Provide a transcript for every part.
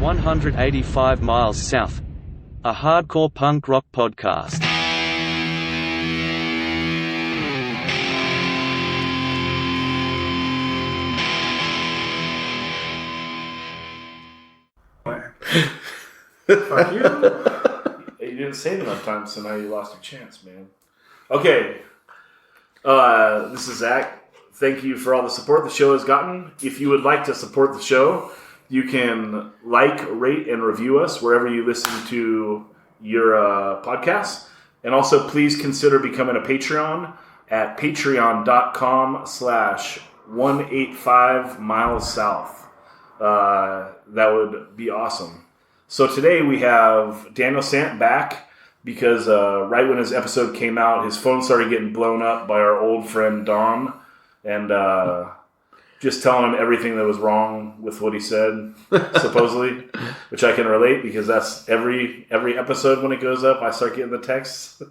185 Miles South, a hardcore punk rock podcast. Fuck you. You didn't say it enough times, so now you lost your chance, man. Okay. This is Zach. Thank you for all the support the show has gotten. If you would like to support the show, you can like, rate, and review us wherever you listen to your podcasts. And also, please consider becoming a Patreon at patreon.com/185 miles south. That would be awesome. So today we have Daniel Sant back because right when his episode came out, his phone started getting blown up by our old friend Don, and just telling him everything that was wrong with what he said, supposedly, which I can relate because that's every episode when it goes up, I start getting the texts.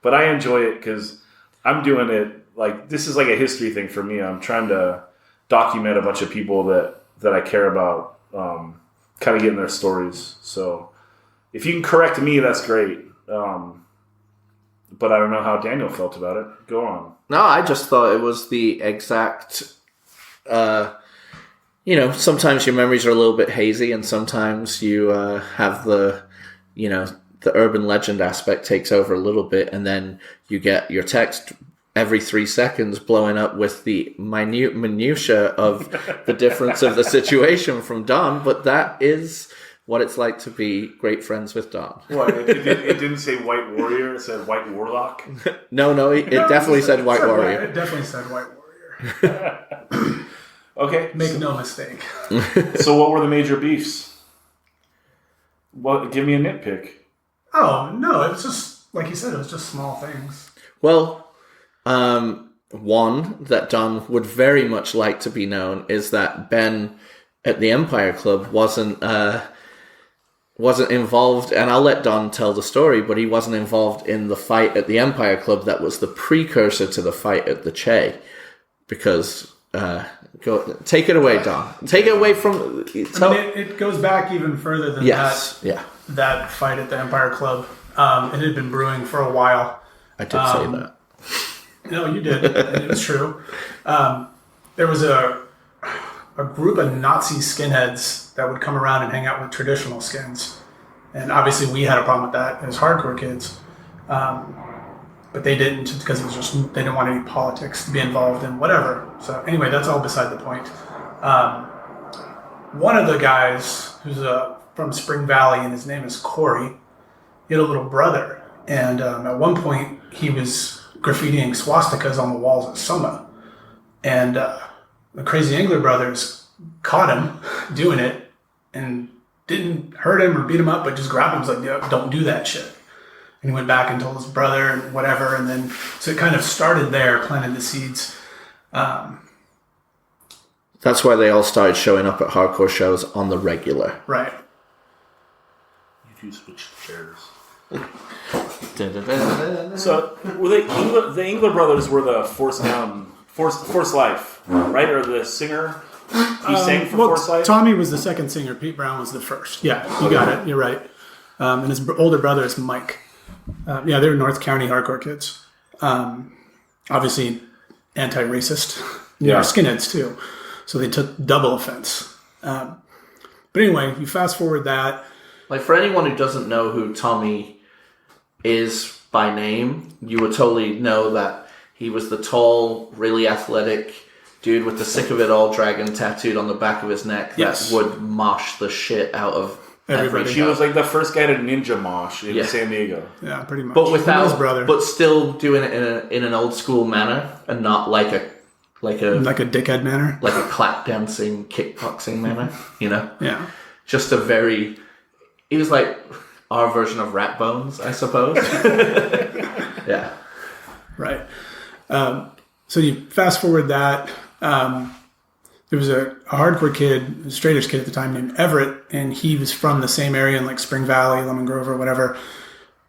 But I enjoy it because I'm doing it like this is like a history thing for me. I'm trying to document a bunch of people that I care about, kind of getting their stories. So if you can correct me, that's great. But I don't know how Daniel felt about it. Go on. No, I just thought it was the exact... sometimes your memories are a little bit hazy, and sometimes you have the urban legend aspect takes over a little bit, and then you get your text every 3 seconds blowing up with the minutiae of the difference of the situation from Don, but that is what it's like to be great friends with Don. What? It didn't say White Warrior, it said White Warlock? No, it definitely said White Warrior. It definitely said White Warrior. Okay. Make no mistake. So what were the major beefs? Give me a nitpick. Oh, no, it was just, like you said, it was just small things. Well, one that Don would very much like to be known is that Ben at the Empire Club wasn't involved, and I'll let Don tell the story, but he wasn't involved in the fight at the Empire Club that was the precursor to the fight at the Che, because... take it away, Don. Take it away from... it goes back even further than that fight at the Empire Club. It had been brewing for a while. I did say that. No, you did. It was true. There was a group of Nazi skinheads that would come around and hang out with traditional skins. And obviously we had a problem with that as hardcore kids. But they didn't because it was just they didn't want any politics to be involved in whatever. So anyway, that's all beside the point. One of the guys who's from Spring Valley, and his name is Corey, he had a little brother. And at one point, he was graffitiing swastikas on the walls of Soma. And the Crazy Angler brothers caught him doing it and didn't hurt him or beat him up, but just grabbed him and was like, yeah, don't do that shit. And he went back and told his brother and whatever. And then, so it kind of started there, planted the seeds. That's why they all started showing up at hardcore shows on the regular. Right. You two switched chairs. So, were the Engler brothers were the Force Life, right? Or the singer? He sang for Force Life? Tommy was the second singer. Pete Brown was the first. Yeah, you got it. You're right. And his older brother is Mike. They were North County hardcore kids. Obviously anti-racist. They were skinheads too. So they took double offense. But anyway, you fast forward that. Like, for anyone who doesn't know who Tommy is by name, you would totally know that he was the tall, really athletic dude with the Sick of It All dragon tattooed on the back of his neck that would mosh the shit out of everybody. He was like the first guy to ninja mosh in San Diego. Yeah, pretty much. But without, but still doing it in an old school manner, and not like a dickhead manner, like a clap dancing, kickboxing manner. Yeah. Just a very. He was like our version of Rat Bones, I suppose. Yeah. Right. So you fast forward that. There was a hardcore kid, a straight-edge kid at the time named Everett, and he was from the same area in like Spring Valley, Lemon Grove or whatever.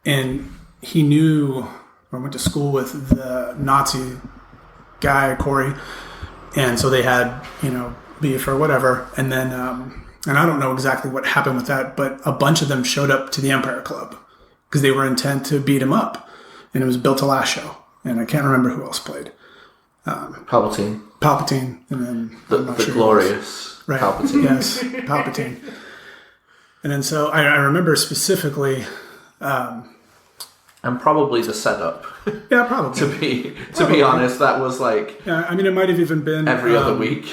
And he knew or went to school with the Nazi guy, Corey. And so they had, beef or whatever. And then and I don't know exactly what happened with that, but a bunch of them showed up to the Empire Club because they were intent to beat him up. And it was built to last show. And I can't remember who else played. Palpatine. And then the glorious right. Palpatine. Yes, Palpatine. And then so I remember specifically... and probably the setup. Yeah, probably. To be honest, that was like... Yeah, I mean, it might have even been... Every other week.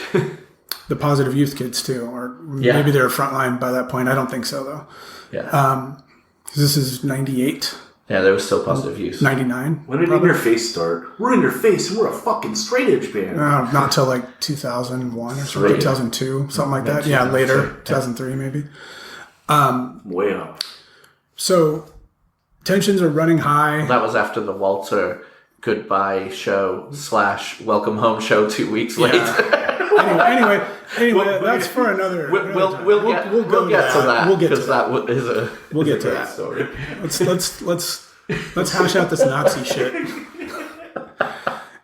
The Positive Youth kids, too. Or maybe they were frontline by that point. I don't think so, though. Yeah. This is 98. Yeah, there was still Positive Youth. 99. When did In Your Face start? We're In Your Face and we're a fucking straight edge band. Not till like 2001 or something, 2002, something like that. Yeah, later, 2003 maybe. Way up. So tensions are running high. That was after the Walter goodbye show / welcome home show 2 weeks later. Anyway, that's for another. We'll get to that. We'll get to that. We'll get to that story. Let's hash out this Nazi shit.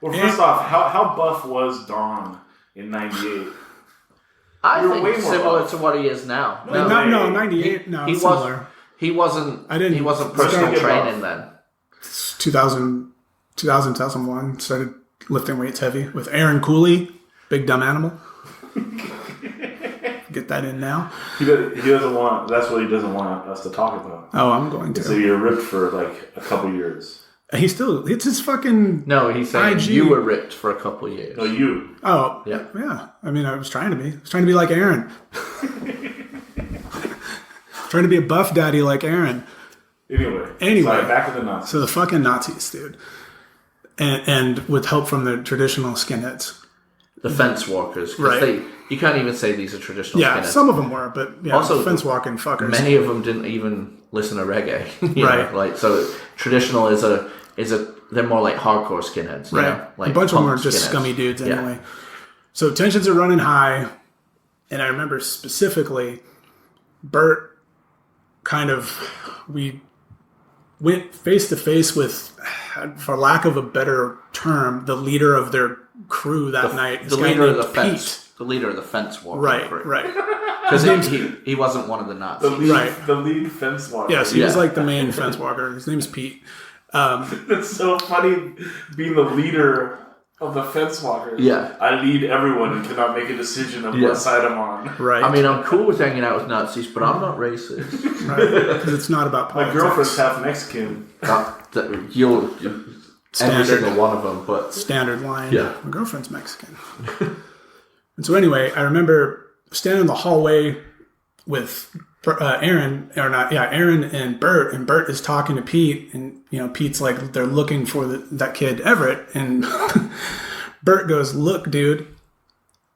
Well, first off, how buff was Don in '98? I think similar to what he is now. No, 98. No, similar. He wasn't. He wasn't personal training then. 2000, 2001. Started lifting weights heavy with Aaron Cooley. Big dumb animal. Get that in now. He doesn't want. That's what he doesn't want us to talk about. Oh, I'm going to. So you're ripped for like a couple years. He's still. It's his fucking. No, he's saying IG. You were ripped for a couple years. No, you. Oh, yeah. I mean, I was trying to be. I was trying to be like Aaron. Trying to be a buff daddy like Aaron. Anyway. Sorry, back to the Nazis. So the fucking Nazis, dude, and with help from the traditional skinheads. The fence walkers. Right. You can't even say these are traditional skinheads. Yeah, some of them were, but also, fence walking fuckers. Many of them didn't even listen to reggae. Right. Like, so traditional is a they're more like hardcore skinheads. Right. You know? Like a bunch of them are just skinheads. scummy dudes anyway. Yeah. So tensions are running high, and I remember specifically Bert we went face to face with, for lack of a better term, the leader of their crew that night. The leader of the fence. The leader of the fence walker. Right. Because he wasn't one of the Nazis. The lead fence walker. Yes, he was like the main fence walker. His name's Pete. It's so funny being the leader of the fence walkers. Yeah. I lead everyone and cannot make a decision of what side I'm on. Right. I mean, I'm cool with hanging out with Nazis, but I'm not racist. Right. Because it's not about politics. My girlfriend's half Mexican. Every single one of them, but... Standard line. Yeah. My girlfriend's Mexican. And so anyway, I remember standing in the hallway with Aaron and Bert, and Bert is talking to Pete, and Pete's like, they're looking for that kid Everett, and Bert goes, "Look, dude,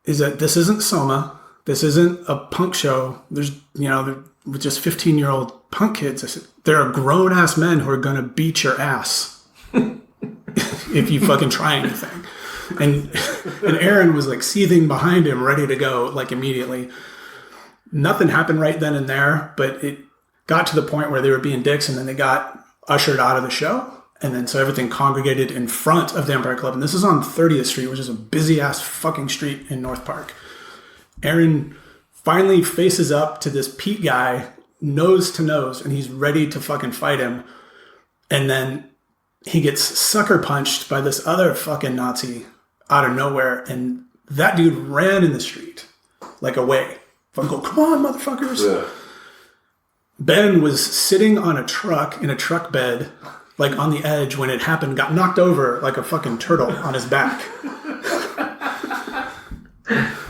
this isn't Soma, this isn't a punk show. There's they're just 15-year-old punk kids. I said, there are grown ass men who are gonna beat your ass if you fucking try anything." And Aaron was like seething behind him, ready to go, like immediately. Nothing happened right then and there, but it got to the point where they were being dicks, and then they got ushered out of the show. And then so everything congregated in front of the Empire Club. And this is on 30th Street, which is a busy ass fucking street in North Park. Aaron finally faces up to this Pete guy, nose to nose, and he's ready to fucking fight him. And then he gets sucker punched by this other fucking Nazi out of nowhere. And that dude ran in the street like away. Fucking go, "Come on, motherfuckers." Yeah. Ben was sitting on a truck, in a truck bed, like on the edge when it happened, got knocked over like a fucking turtle on his back.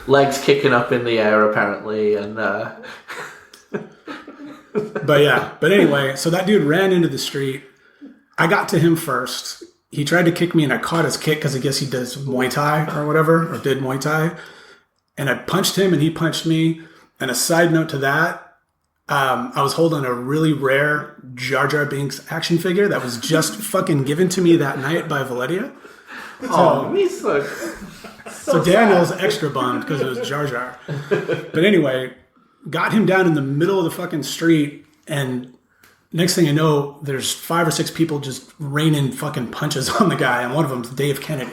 Legs kicking up in the air, apparently, and... But anyway, so that dude ran into the street. I got to him first. He tried to kick me, and I caught his kick because I guess he does Muay Thai or whatever, or did Muay Thai. And I punched him, and he punched me. And a side note to that, I was holding a really rare Jar Jar Binks action figure that was just fucking given to me that night by Valedia. So Daniel's extra bummed because it was Jar Jar. But anyway, got him down in the middle of the fucking street, and next thing I know, there's 5 or 6 people just raining fucking punches on the guy, and one of them's Dave Kennedy.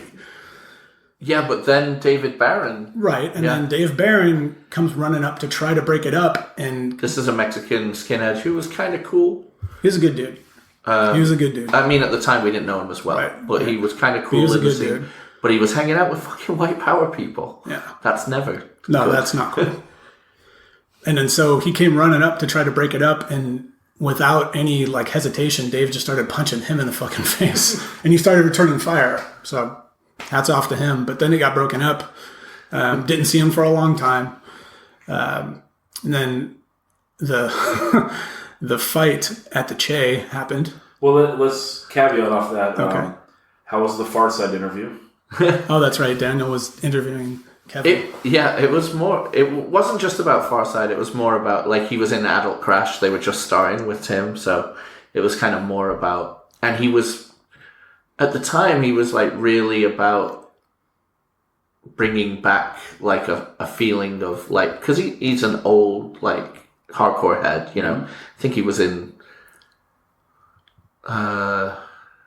Yeah, but then David Barron. Right, and then Dave Barron comes running up to try to break it up, and this is a Mexican skinhead who was kind of cool. He's a good dude. He was a good dude. I mean, at the time we didn't know him as well, right. but he was kind of cool. He was a good dude. But he was hanging out with fucking white power people. Yeah, that's never. No, good. That's not cool. And then so he came running up to try to break it up, and without any like hesitation, Dave just started punching him in the fucking face, and he started returning fire. So hats off to him. But then it got broken up. Didn't see him for a long time, and then the the fight at the Che happened. Well, let's caveat off that. Okay. How was the Farside interview? Oh, that's right. Daniel was interviewing Kevin. It was more. It wasn't just about Farside. It was more about like he was in Adult Crash. They were just starring with Tim, so it was kind of more about. And he was at the time he was like really about bringing back like a feeling of like because he's an old like hardcore head, you know. Mm-hmm. I think he was in.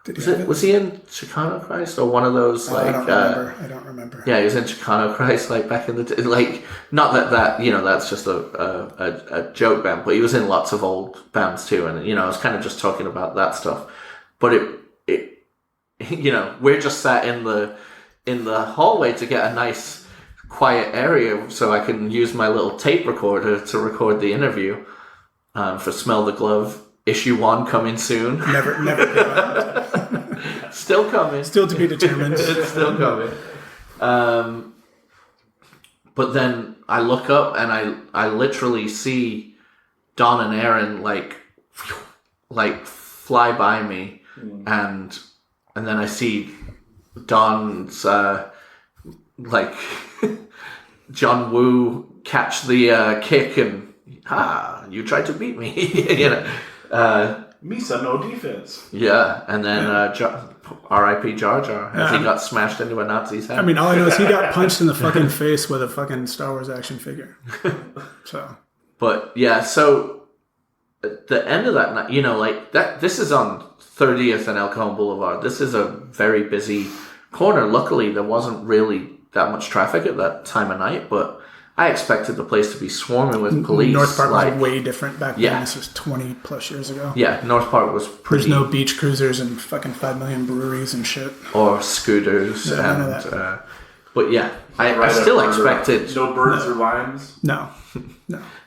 Was he in Chicano Christ or one of those like? I don't remember. Yeah, he was in Chicano Christ like back in the day. Like not that you know that's just a joke band, but he was in lots of old bands too, and you know I was kind of just talking about that stuff. But it you know we're just sat in the hallway to get a nice quiet area so I can use my little tape recorder to record the interview for Smell the Glove. Issue 1 coming soon. Never came out. Still coming. Still to be determined. It's still coming. But then I look up and I literally see Don and Aaron like fly by me, and then I see Don's like John Woo catch the kick and you tried to beat me, you know. Misa, no defense. Yeah, and then R.I.P. Jar Jar as he got smashed into a Nazi's head. I mean, all I know is he got punched in the fucking face with a fucking Star Wars action figure. So, but yeah, so at the end of that night, you know, like that. This is on 30th and El Cajon Boulevard. This is a very busy corner. Luckily, there wasn't really that much traffic at that time of night, but I expected the place to be swarming with police. North Park was way different back then. This was 20 plus years ago. Yeah, North Park was pretty... There's no beach cruisers and fucking 5 million breweries and shit. Or scooters. No, none of that. But yeah, I still expected... No birds or lions? No.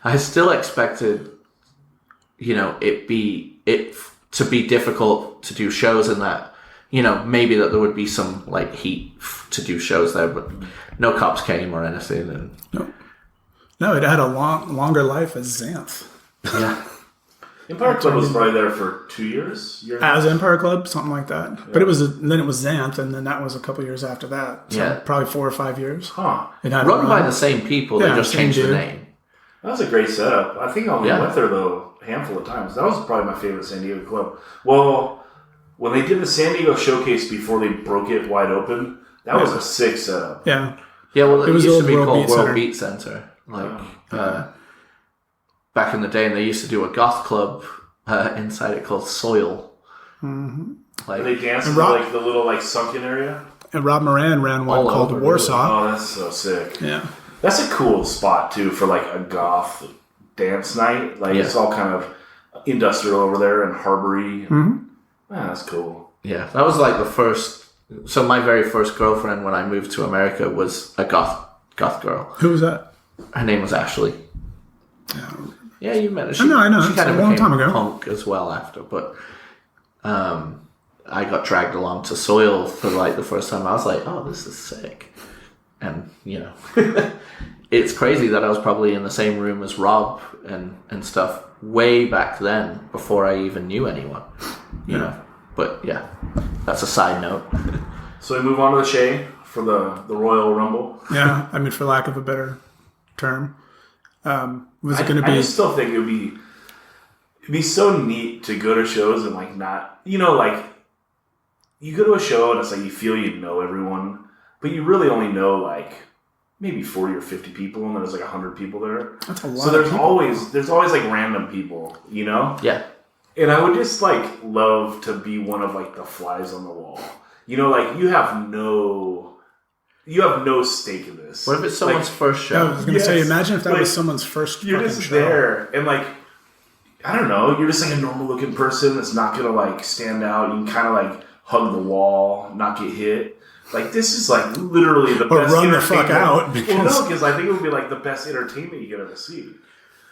I still expected, you know, it to be difficult to do shows in that, you know, maybe that there would be some, like, heat to do shows there, but no cops came or anything. And No, it had a longer life as Xanth. Yeah. Empire Club was probably there for 2 years? As Empire Club, something like that. Yeah. But then it was Xanth, and then that was a couple years after that. So probably 4 or 5 years. Huh. Run by the same people, they just changed the name. That was a great setup. I think I only went there, though, a handful of times. That was probably my favorite San Diego club. Well, when they did the San Diego showcase before they broke it wide open, that was a sick setup. Yeah. Yeah, well, it used to be called World Center. Beat Center. Back in the day, and they used to do a goth club inside it called Soil. Mm-hmm. Like, they danced in like the little like sunken area. And Rob Moran ran one called Warsaw. Oh, that's so sick. Yeah, that's a cool spot too for like a goth dance night. Like it's all kind of industrial over there and harbory. Mm-hmm. That's cool. Yeah, that was like the first. So my very first girlfriend when I moved to America was a goth girl. Who was that? Her name was Ashley. Yeah, you met her. I know. She kind of a long time ago. Punk as well after, but I got dragged along to Soil for like the first time. I was like, oh, this is sick. And, you know, it's crazy that I was probably in the same room as Rob and stuff way back then before I even knew anyone, you know. But yeah, that's a side note. So we move on to the Shea for the Royal Rumble. Yeah, I mean, for lack of a better term. Was it going to be... I just still think it'd be so neat to go to shows and like not, you know, like you go to a show and it's like you feel you know everyone, but you really only know like maybe 40 or 50 people, and there's like 100 people there. That's a lot. So there's always like random people, you know? Yeah. And I would just like love to be one of like the flies on the wall. You know, like you have no you have no stake in this. What if it's someone's first show? I was going to say, imagine if that was someone's first You're fucking just show. there, and like, I don't know, you're just like a normal looking person that's not going to like stand out. You can kind of like hug the wall, not get hit. Like, this is like literally the or best run the fuck out. Because I think it would be like the best entertainment you could ever see.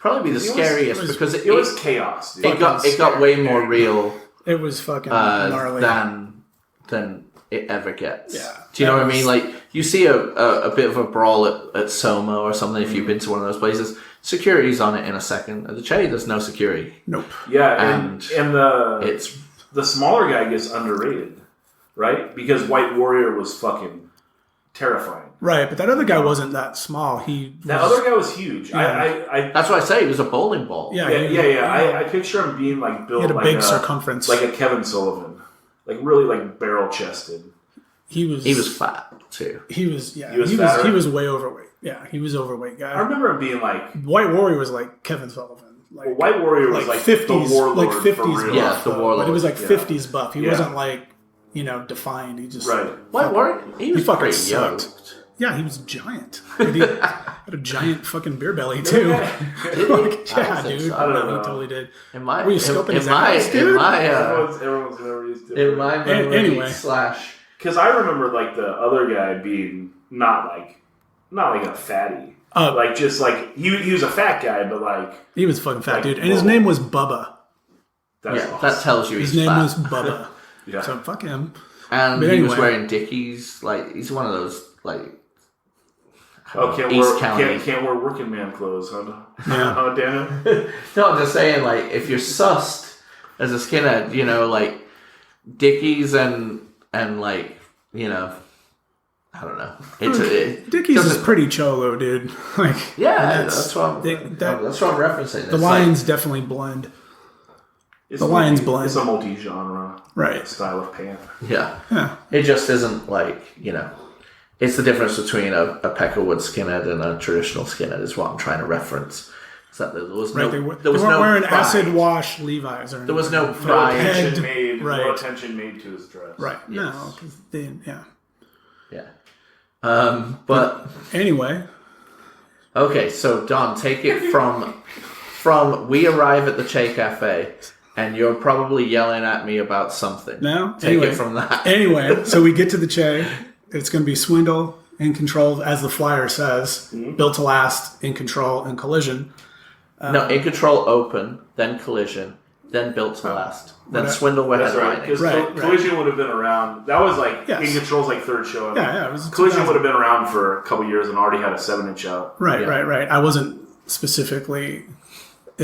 Probably be the scariest because it was chaos, dude. It got way more real. It was fucking gnarly. Than it ever gets. Yeah. Do you know what I mean? Like, you see a bit of a brawl at Soma or something, if you've been to one of those places, security's on it in a second. At the Che, there's no security. Nope. Yeah, and the smaller guy gets underrated, right? Because White Warrior was fucking terrifying. Right, but that other guy wasn't that small. That other guy was huge. Yeah. That's why I say he was a bowling ball. Yeah. I picture him being like built he had a like big circumference. like a Kevin Sullivan. Like really like barrel chested. He was fat too. He was way overweight. Yeah, he was overweight guy. I remember him being like White Warrior was like Kevin Sullivan. Like, White Warrior was like 50s, the warlord, like 50s for real. Yeah, the warlord. But it was like 50s buff. He wasn't like, defined. He just White Warrior. He was fucking pretty young. sucked. Yeah, he was giant. He had a giant fucking beer belly too. Did he? Yeah, dude. I don't know. He totally did. Were you scoping his ass, dude? Everyone's never used to it. In my memory, Anyway. Because I remember like the other guy being not like a fatty. Like just like he was a fat guy, but like he was fucking fat, like, dude. And his name was Bubba. That's Yeah, awesome. that tells you His he's name fat. was Bubba. Yeah. So fuck him. And But he was anyway. wearing Dickies. Like, he's one of those, like, Can't County. wear working man clothes, huh? Yeah. Oh, damn. No, I'm just saying, like, if you're sussed as a skinhead, like, Dickies and like, I don't know. Dickies is pretty cholo, dude. Like, yeah, that's what I'm referencing. The lines definitely blend. The lines blend. It's a multi-genre style of pant. Yeah. It just isn't like, it's the difference between a Peckerwood skinhead and a traditional skinhead is what I'm trying to reference. Is that there was no, they there was weren't no wearing pride. acid wash Levi's or anything. There was no No pride. attention made. Right. No attention made to his dress. Right. Yes. No, because they, yeah. Yeah. But Anyway. okay, so Don, take it from we arrive at the Che Cafe and you're probably yelling at me about something. No? Take Anyway. it from that. Anyway, so we get to the Che. It's going to be Swindle, In Control, as the flyer says. Built to Last, In Control, and Collision. No, In Control open, then Collision, then Built to Last, then Swindle were That's right. headlining. Because Collision would have been around. That was like Yes. In Control's like third show. Yeah, it was Collision 2000. would have been around for a couple years and already had a 7-inch out. Right. I wasn't specifically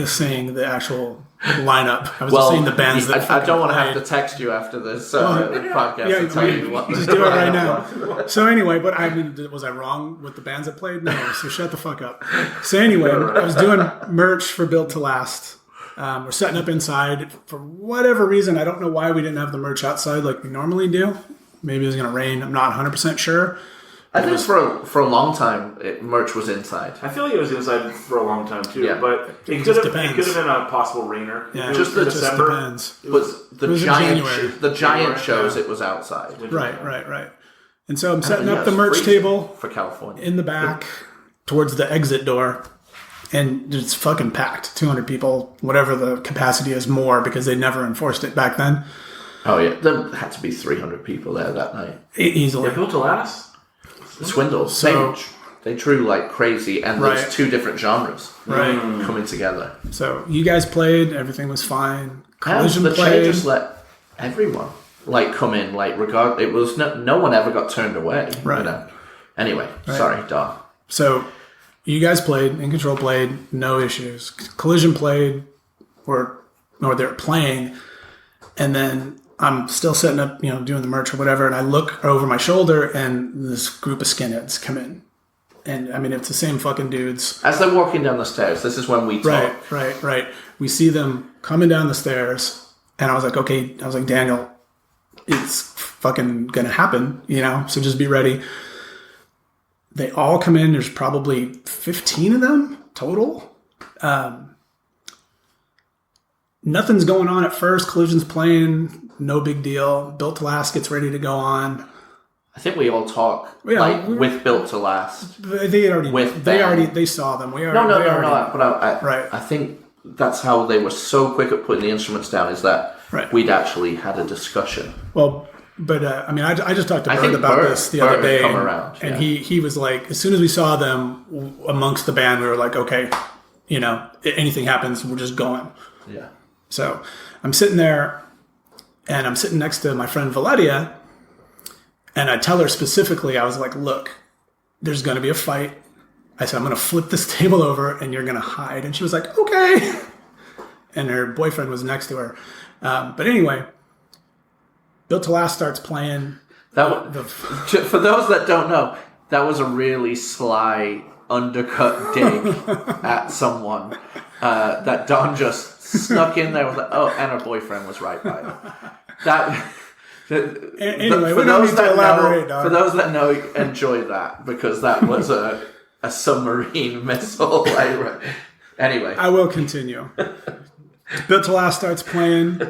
saying the actual lineup. I was just saying the bands that I don't want to played. have to text you after this podcast and tell you what. Just do it right now. So anyway, but I mean, was I wrong with the bands that played? No, so shut the fuck up. So anyway, I was doing merch for Built to Last. We're setting up inside. For whatever reason, I don't know why we didn't have the merch outside like we normally do. Maybe it was going to rain. I'm not 100% sure. I think for a long time, merch was inside. I feel like it was inside for a long time too. Yeah. But it just could have depends. been a possible rainer. Yeah, Just it December. depends. Was the was in giant January. the giant shows? It was outside Right. And so I'm setting Yeah, up the it's merch freezing table for California. in the back towards the exit door. And it's fucking packed. 200 people, whatever the capacity is, more because they never enforced it back then. Oh yeah, there had to be 300 people there that night. Easily. They're built to last. Swindle, So- they drew like crazy, and Right. there's two different genres Right. coming together. So you guys played, everything was fine. And Collision the Che played. just let everyone come in, it was no one ever got turned away. Right. Anyway, sorry, Don. So you guys played, In Control played, no issues. Collision played, or they're playing, and then I'm still setting up, doing the merch or whatever, and I look over my shoulder, and this group of skinheads come in. And, I mean, it's the same fucking dudes. As they're walking down the stairs, this is when we talk. Right. We see them coming down the stairs, and I was like, okay, Daniel, it's fucking gonna happen, so just be ready. They all come in. There's probably 15 of them total. Nothing's going on at first. Collision's playing. No big deal. Built to Last gets ready to go on. I think we all talk with Built to Last. They saw them. But I think that's how they were so quick at putting the instruments down, is that we'd actually had a discussion. Well, but I just talked to Bert about this the other day, and he was like, as soon as we saw them amongst the band, we were like, okay, anything happens, we're just going. Yeah. So I'm sitting there, and I'm sitting next to my friend Valeria, and I tell her specifically, I was like, look, there's going to be a fight. I said, I'm going to flip this table over, and you're going to hide. And she was like, okay. And her boyfriend was next to her. But anyway, Built to Last starts playing. For those that don't know, that was a really sly undercut dig at someone that Don just snuck in there with, and her boyfriend was right by her. Anyway, we don't need to elaborate, Don. For those that know, enjoy that, because that was a submarine missile. Anyway. I will continue. Built to Last starts playing.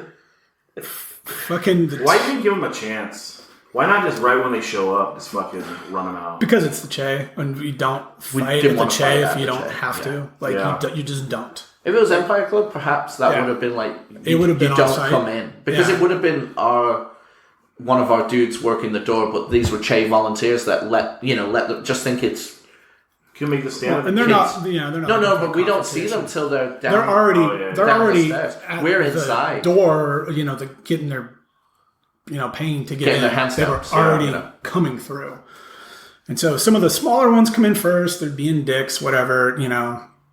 Why didn't you give them a chance? Why not just right when they show up, just fucking run them out? Because it's the Che, and we don't fight at the Che if you don't have to. You just don't. If it was Empire Club, perhaps that would have been it would have been you don't come in. Because it would have been one of our dudes working the door, but these were Che volunteers that let them just think it's... Can make the stand. And they're not. They're not. No, but we don't see them till they're down. They're already. They're already. At We're inside. The door. To getting their. Paying to get in. Their hand they were already coming through. And so some of the smaller ones come in first. They're being dicks, whatever.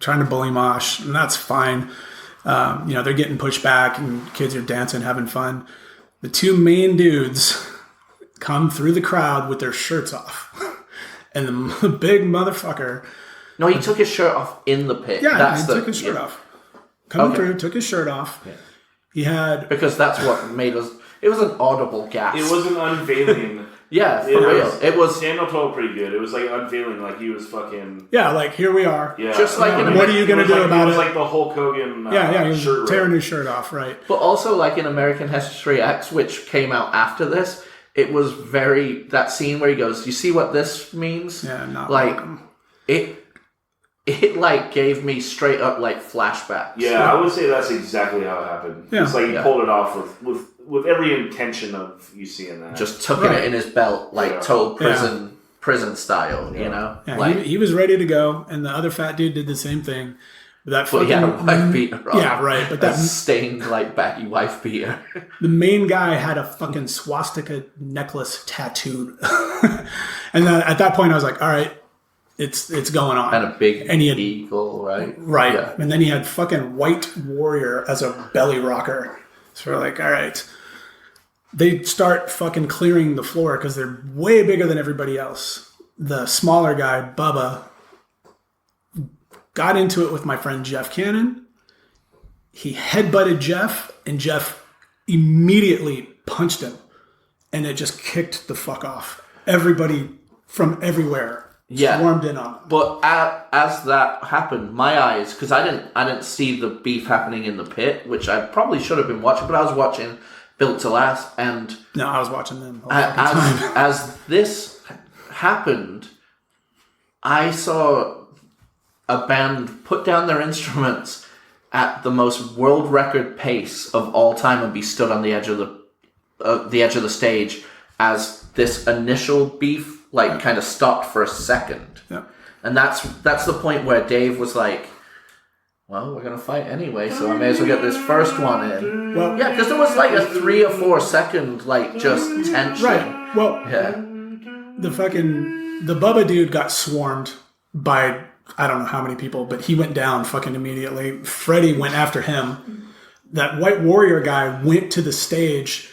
Trying to bully mosh, and that's fine. They're getting pushed back, and kids are dancing, having fun. The two main dudes come through the crowd with their shirts off. And the big motherfucker... No, he took his shirt off in the pit. Yeah, he took his shirt off. Coming through, took his shirt off. Yeah. He had... Because that's what made us... It was an audible gasp. It was an unveiling. Yeah, for real. It was... Daniel told pretty good. It was like unveiling, like he was fucking... Yeah, here we are. Yeah. Just like... what are you going to do about it? It was like the Hulk Hogan he was shirt tearing his shirt off, right. But also like in American History X, which came out after this... It was that scene where he goes, "You see what this means?" Yeah, not welcome. It gave me straight up flashbacks. Yeah, I would say that's exactly how it happened. Yeah. It's like he pulled it off with every intention of you seeing that. Just tucking it in his belt, total prison style, Yeah, he was ready to go, and the other fat dude did the same thing. He had a wife beater on. Yeah, right. But that stained baggy wife beater. The main guy had a fucking swastika necklace tattooed, and then at that point I was like, all right, it's going on. And a big eagle, right? Right. Yeah. And then he had fucking White Warrior as a belly rocker. So we're like, all right. They start fucking clearing the floor because they're way bigger than everybody else. The smaller guy, Bubba, got into it with my friend Jeff Cannon. He headbutted Jeff, and Jeff immediately punched him, and it just kicked the fuck off. Everybody from everywhere swarmed in on him. But as that happened, my eyes, because I didn't see the beef happening in the pit, which I probably should have been watching, but I was watching Built to Last, and no, I was watching them as this happened, I saw a band put down their instruments at the most world record pace of all time and be stood on the edge of the stage as this initial beef kind of stopped for a second. Yeah. And that's the point where Dave was like, well, we're going to fight anyway, so I may as well get this first one in. Well, yeah, because there was a 3 or 4 second just tension. Right. Well, yeah. The Bubba dude got swarmed by I don't know how many people, but he went down fucking immediately. Freddie went after him. That White Warrior guy went to the stage,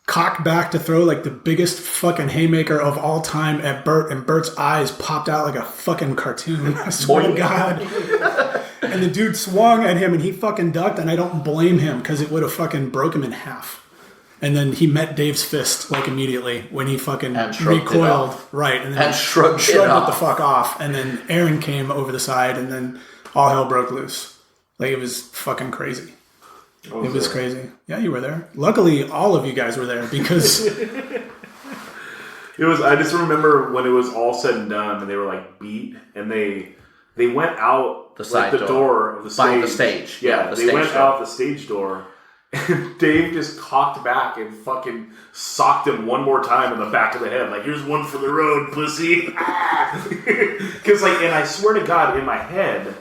cocked back to throw the biggest fucking haymaker of all time at Bert, and Bert's eyes popped out like a fucking cartoon. I swear to God. And the dude swung at him, and he fucking ducked, and I don't blame him because it would have fucking broke him in half. And then he met Dave's fist immediately when he fucking recoiled. Right. And then shrugged it the fuck off. And then Aaron came over the side, and then all hell broke loose. It was fucking crazy. It was crazy. Yeah, you were there. Luckily, all of you guys were there because It was. I just remember when it was all said and done, and they were like beat, and they went out the side door of the stage. By the stage. Yeah, the they stage went door. out the stage door, and Dave just cocked back and fucking socked him one more time in the back of the head. Like, here's one for the road, pussy. Because like, and I swear to God, in my head,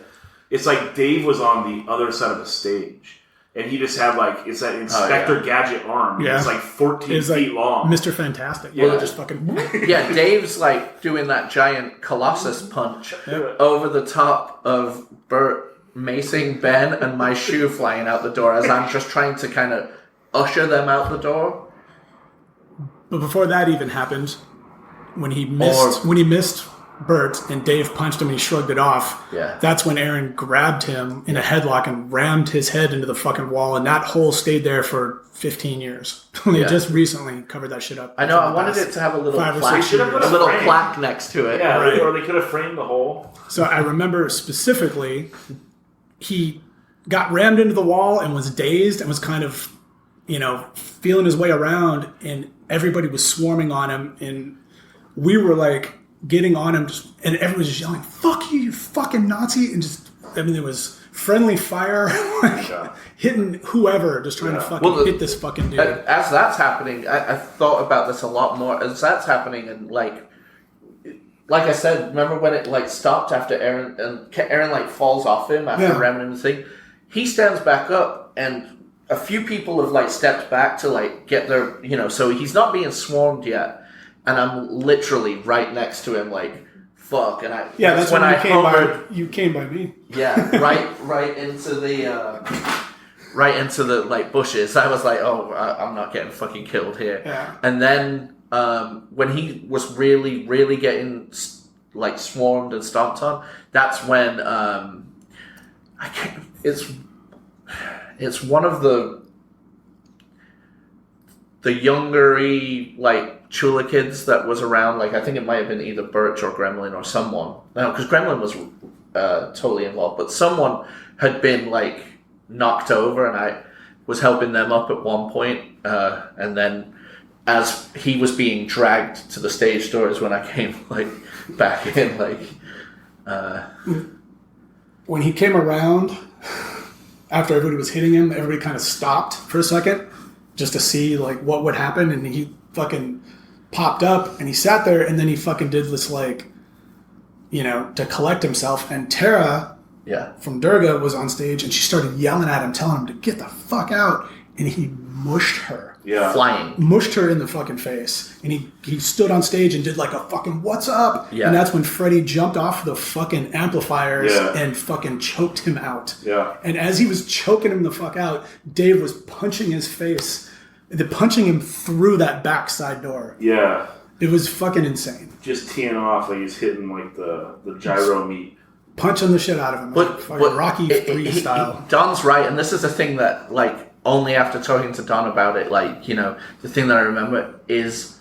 it's like Dave was on the other side of the stage. And he just had like, it's that Inspector Gadget arm. Yeah. It's like 14 feet long. Mr. Fantastic. Yeah. Just fucking... Yeah, Dave's like doing that giant Colossus punch over the top of Bert macing Ben and my shoe flying out the door as I'm just trying to kind of usher them out the door. But before that even happened, when he missed Bert and Dave punched him and he shrugged it off, that's when Aaron grabbed him in a headlock and rammed his head into the fucking wall, and that hole stayed there for 15 years. They just recently covered that shit up. I know, I wanted it to have a little plaque next to it. Yeah, right. Or they could have framed the hole. So I remember specifically, he got rammed into the wall and was dazed and was kind of, feeling his way around, and everybody was swarming on him, and we were like getting on him, and everyone was just yelling, "Fuck you, you fucking Nazi!" And just, there was friendly fire, hitting whoever, just trying to fucking hit this fucking dude. As that's happening, I thought about this a lot more. As that's happening, and like I said, remember when it like stopped after Aaron like falls off him after ramming him the thing? He stands back up, and a few people have like stepped back to like get their, so he's not being swarmed yet. And I'm literally right next to him, like, fuck. And that's when you came by me. Yeah, right into the like bushes. I was like, oh, I'm not getting fucking killed here. Yeah. And then when he was really, really getting like swarmed and stomped on, that's when it's one of the youngery like Chula kids that was around, like I think it might have been either Birch or Gremlin or someone. No, because Gremlin was totally involved, but someone had been like knocked over, and I was helping them up at one point, and then as he was being dragged to the stage door is when I came like back in, like when he came around after everybody was hitting him, everybody kind of stopped for a second just to see like what would happen, and he fucking popped up and he sat there, and then he fucking did this like, to collect himself, and Tara from Durga was on stage, and she started yelling at him, telling him to get the fuck out, and he mushed her. Flying. Mushed her in the fucking face. And he stood on stage and did like a fucking "what's up?" Yeah. And that's when Freddie jumped off the fucking amplifiers and fucking choked him out. Yeah. And as he was choking him the fuck out, Dave was punching his face, punching him through that backside door. Yeah. It was fucking insane. Just teeing off like he's hitting like the gyro meat. Punching the shit out of him. But Rocky 3 style. Don's right, and this is the thing that like only after talking to Don about it, like, the thing that I remember is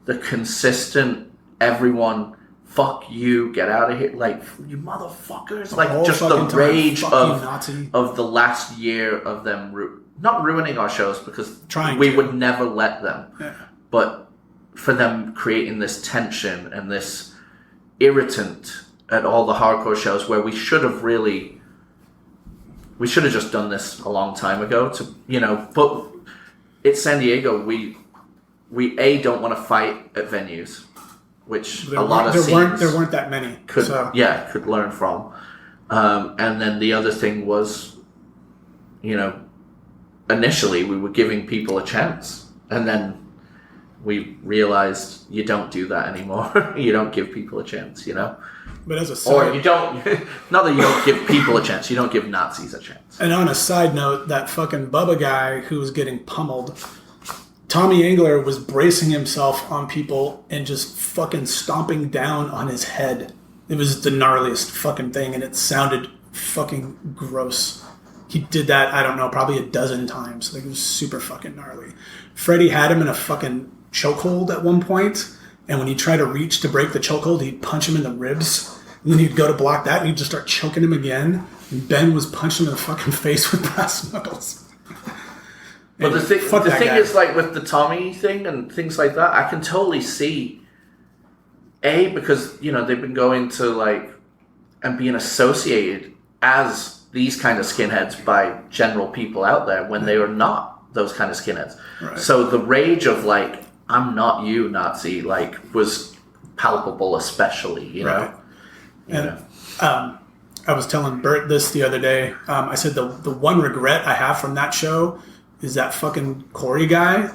the consistent everyone, fuck you, get out of here, like, you motherfuckers, like, just the rage of the last year of them, not ruining our shows, because we would never let them, but for them creating this tension and this irritant at all the hardcore shows where we should have just done this a long time ago, but it's San Diego. We don't want to fight at venues, which a lot of scenes there weren't that many could learn from. And then the other thing was, initially we were giving people a chance, and then we realized you don't do that anymore. You don't give people a chance, But as a side, or you don't, not that you don't give people a chance, you don't give Nazis a chance. And on a side note, that fucking Bubba guy who was getting pummeled, Tommy Engler was bracing himself on people and just fucking stomping down on his head. It was the gnarliest fucking thing, and it sounded fucking gross. He did that, I don't know, probably a dozen times. Like, it was super fucking gnarly. Freddie had him in a fucking chokehold at one point, and when he tried to reach to break the chokehold, he'd punch him in the ribs, and then he'd go to block that, and he'd just start choking him again, and Ben was punching him in the fucking face with brass knuckles. But the thing is, like, with the Tommy thing and things like that, I can totally see Because, they've been going to, like, and being associated as these kind of skinheads by general people out there when they were not those kind of skinheads. Right. So the rage of, like, I'm not you, Nazi, like, was palpable, especially, you know? And I was telling Bert this the other day. I said the one regret I have from that show is that fucking Corey guy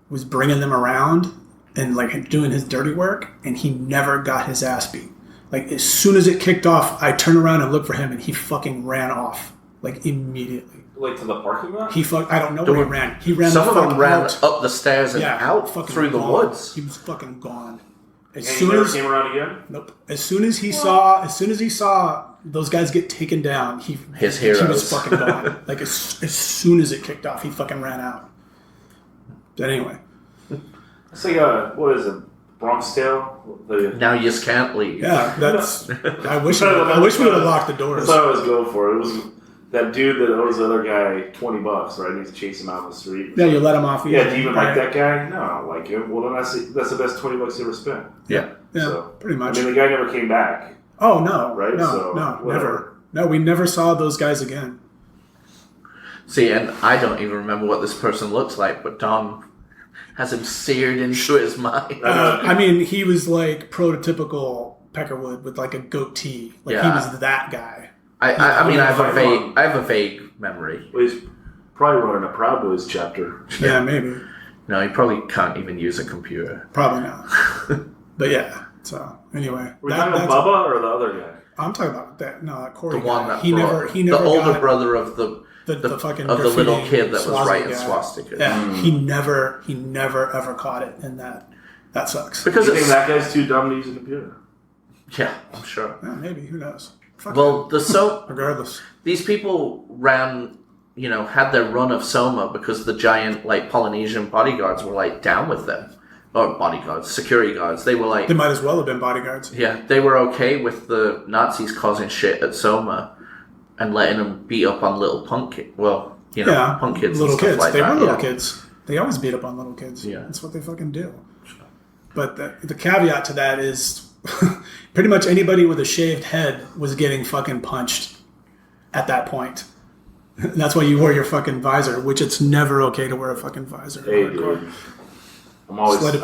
was bringing them around and like doing his dirty work, and he never got his ass beat. Like as soon as it kicked off, I turned around and looked for him, and he fucking ran off like immediately. Like to the parking lot? I don't know where he ran. He ran. Some the of them fuck ran out. up the stairs and out through the woods. He was fucking gone. And he never came around again? Nope. As soon as he saw those guys get taken down, he was fucking gone. Like as soon as it kicked off, he fucking ran out. But anyway, it's like what is it? Bronx Tale? Now you just can't leave. Yeah, that's. I wish we would have locked the doors. That's what I was going for. It was that dude that owes the other guy $20, right? And he's chasing him out on the street. Yeah, you let him off. Yeah, do you even like that guy? No, I don't like him. Well, then that's the best $20 you ever spent. Yeah, so, pretty much. I mean, the guy never came back. Oh no! Right? No, never. No, we never saw those guys again. See, and I don't even remember what this person looks like, but Dom has him seared into his mind. I mean, he was like prototypical Peckerwood with like a goatee. Like he was that guy. I mean, I have a vague memory. Well, he's probably running a Proud Boys chapter. Yeah, maybe. No, he probably can't even use a computer. Probably not. But yeah. So anyway, were you talking about Bubba or the other guy? I'm talking about that. No, that Corey. The one guy. that He never. the older brother of the fucking of the little kid that was writing guy. swastika. Yeah, he never ever caught it, and that sucks. Because you think that guy's too dumb to use a computer? Yeah, I'm sure. Yeah, maybe, who knows? Fuck well, him. Regardless, these people ran, had their run of Soma because the giant like Polynesian bodyguards were like down with them. Or bodyguards, security guards. They were like... They might as well have been bodyguards. Yeah, they were okay with the Nazis causing shit at Soma and letting them beat up on little punk kids. Well, punk kids little and stuff kids. like they that. They were little kids. They always beat up on little kids. Yeah. That's what they fucking do. But the caveat to that is pretty much anybody with a shaved head was getting fucking punched at that point. That's why you wore your fucking visor, which it's never okay to wear a fucking visor. Hey, dude. I'm always thinking.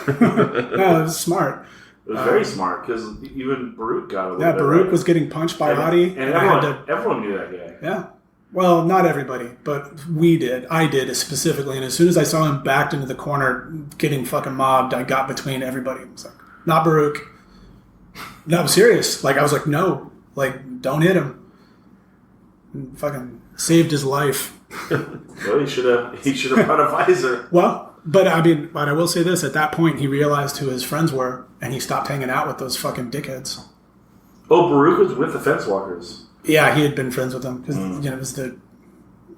No, it was smart. It was very smart because even Baruch got a little bit. Baruch right. was getting punched by Adi. And everyone knew that guy. Yeah. Well, not everybody, but we did. I did specifically. And as soon as I saw him backed into the corner getting fucking mobbed, I got between everybody. I was like, not Baruch. No, I'm serious. Like, I was like, no. Like, don't hit him. And fucking saved his life. Well, he should have brought a visor. Well, but I will say this: at that point, he realized who his friends were, and he stopped hanging out with those fucking dickheads. Oh, Baruch was with the fence walkers. Yeah, he had been friends with them because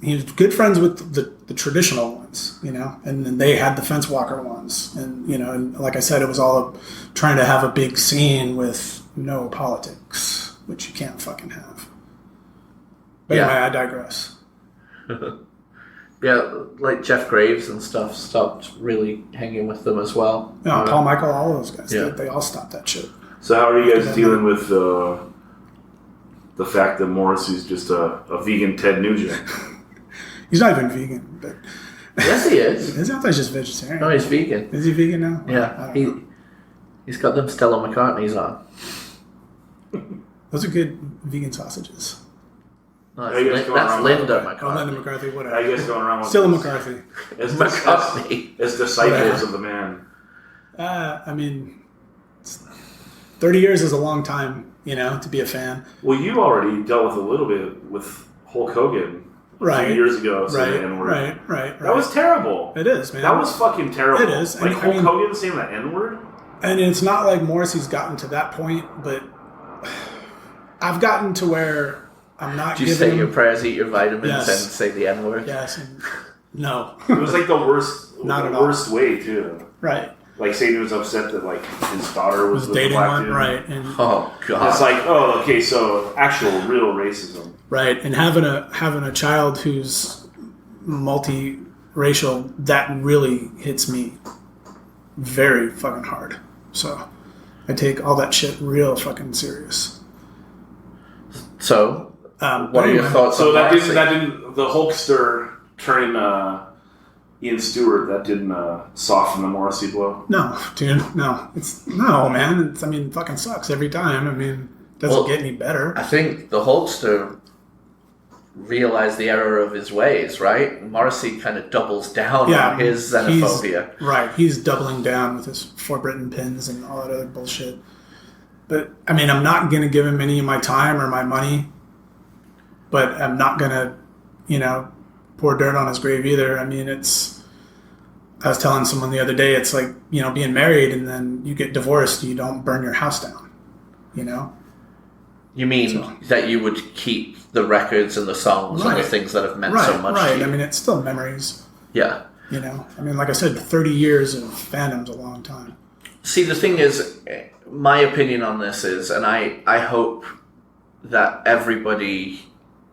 he was good friends with the traditional ones, and then they had the fence walker ones, and and like I said, it was all trying to have a big scene with no politics, which you can't fucking have. But anyway, I digress. Yeah, like Jeff Graves and stuff stopped really hanging with them as well. Yeah, Paul Michael, all those guys. Yeah. They all stopped that shit. So how are you guys dealing with the fact that Morrissey's just a vegan Ted Nugent? He's not even vegan, but yes, he is. I thought he's just vegetarian. No, he's vegan. Is he vegan now? Yeah, he's got them Stella McCartney's on. Those are good vegan sausages. No, that's Linda McCartney. Oh, Linda McCarthy, whatever. How you guys going around with Stella McCarthy. As disciples of the man. 30 years is a long time, to be a fan. Well, you already dealt with a little bit with Hulk Hogan a few years ago. Right. That was terrible. It is, man. That was fucking terrible. It is. Like Hulk Hogan saying the N-word? And it's not like Morrissey's gotten to that point, but I've gotten to where I'm not giving... Do you say your prayers, eat your vitamins, and say the N-word? Yes. No. It was like the worst, worst way, too. Right. Like, saying he was upset that, like, his daughter was dating one, dude. Right. And oh, God. It's like, oh, okay, so actual, real racism. Right. And having a child who's multiracial, that really hits me very fucking hard. So I take all that shit real fucking serious. So, what are your thoughts So on that Morrissey? didn't the Hulkster turning Ian Stewart, that didn't soften the Morrissey blow? No, dude, no. No, man. I mean, it fucking sucks every time. I mean, it doesn't get any better. I think the Hulkster realized the error of his ways, right? Morrissey kind of doubles down on his xenophobia. He's doubling down with his 4 Britain pins and all that other bullshit. But, I mean, I'm not going to give him any of my time or my money, but I'm not going to, pour dirt on his grave either. I mean, I was telling someone the other day, it's like, being married and then you get divorced, you don't burn your house down, You mean that you would keep the records and the songs and the things that have meant so much to you? I mean, it's still memories. Yeah. I mean, like I said, 30 years of fandom's a long time. See, the thing is, my opinion on this is, and I hope that everybody,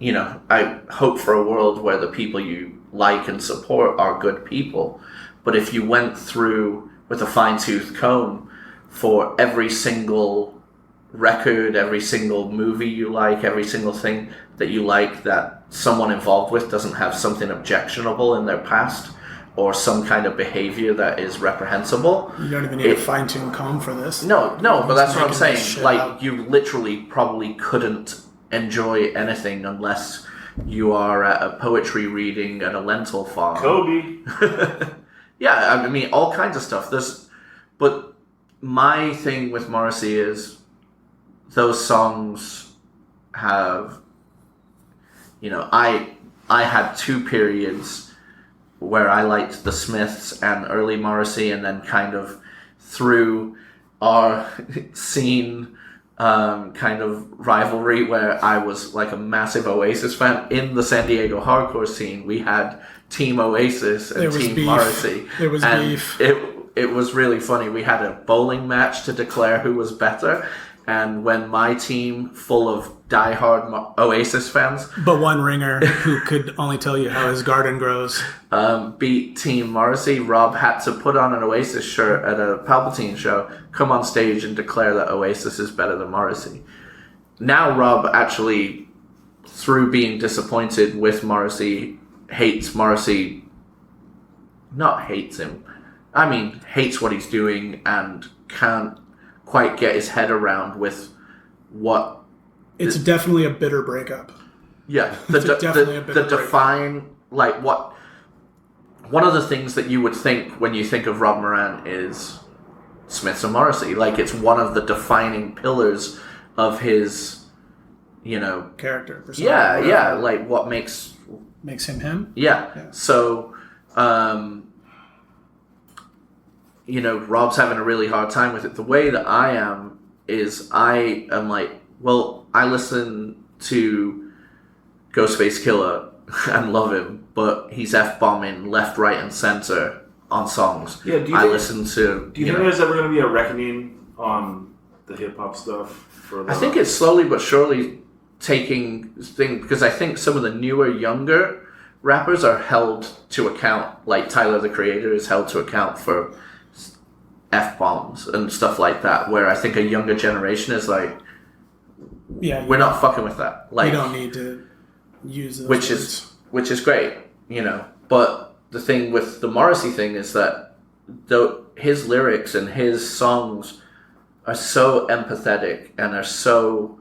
I hope for a world where the people you like and support are good people. But if you went through with a fine-tooth comb for every single record, every single movie you like, every single thing that you like that someone involved with doesn't have something objectionable in their past or some kind of behavior that is reprehensible. You don't even need a fine-tuned comb for this. No, but that's what I'm saying. Like, you literally probably couldn't enjoy anything unless you are at a poetry reading at a lentil farm. Kobe. Yeah, I mean, all kinds of stuff. But my thing with Morrissey is those songs have, I had 2 periods where I liked the Smiths and early Morrissey, and then kind of through our scene kind of rivalry where I was like a massive Oasis fan. In the San Diego hardcore scene, we had Team Oasis and Team Morrissey. There was beef. It was really funny. We had a bowling match to declare who was better, and when my team, full of diehard Oasis fans, but one ringer who could only tell you how his garden grows, beat Team Morrissey, Rob had to put on an Oasis shirt at a Palpatine show, come on stage and declare that Oasis is better than Morrissey. Now Rob actually, through being disappointed with Morrissey, hates Morrissey. Not hates him. I mean, hates what he's doing and can't quite get his head around with what... It's definitely a bitter breakup. Yeah, the define, like, what... One of the things that you would think when you think of Rob Moran is Smiths and Morrissey. Like, it's one of the defining pillars of his, character. Persona, yeah, like what makes him him? Yeah. So, Rob's having a really hard time with it. The way that I am is I am like, well, I listen to Ghostface Killer and love him, but he's F-bombing left, right, and center on songs. Yeah, do you think there's ever going to be a reckoning on the hip-hop stuff? I think it's slowly but surely taking things, because I think some of the newer, younger rappers are held to account, like Tyler, the Creator, is held to account for F-bombs and stuff like that, where I think a younger generation is like, we're not fucking with that. Like, you don't need to use those words. Which is great, But the thing with the Morrissey thing is that his lyrics and his songs are so empathetic and are so...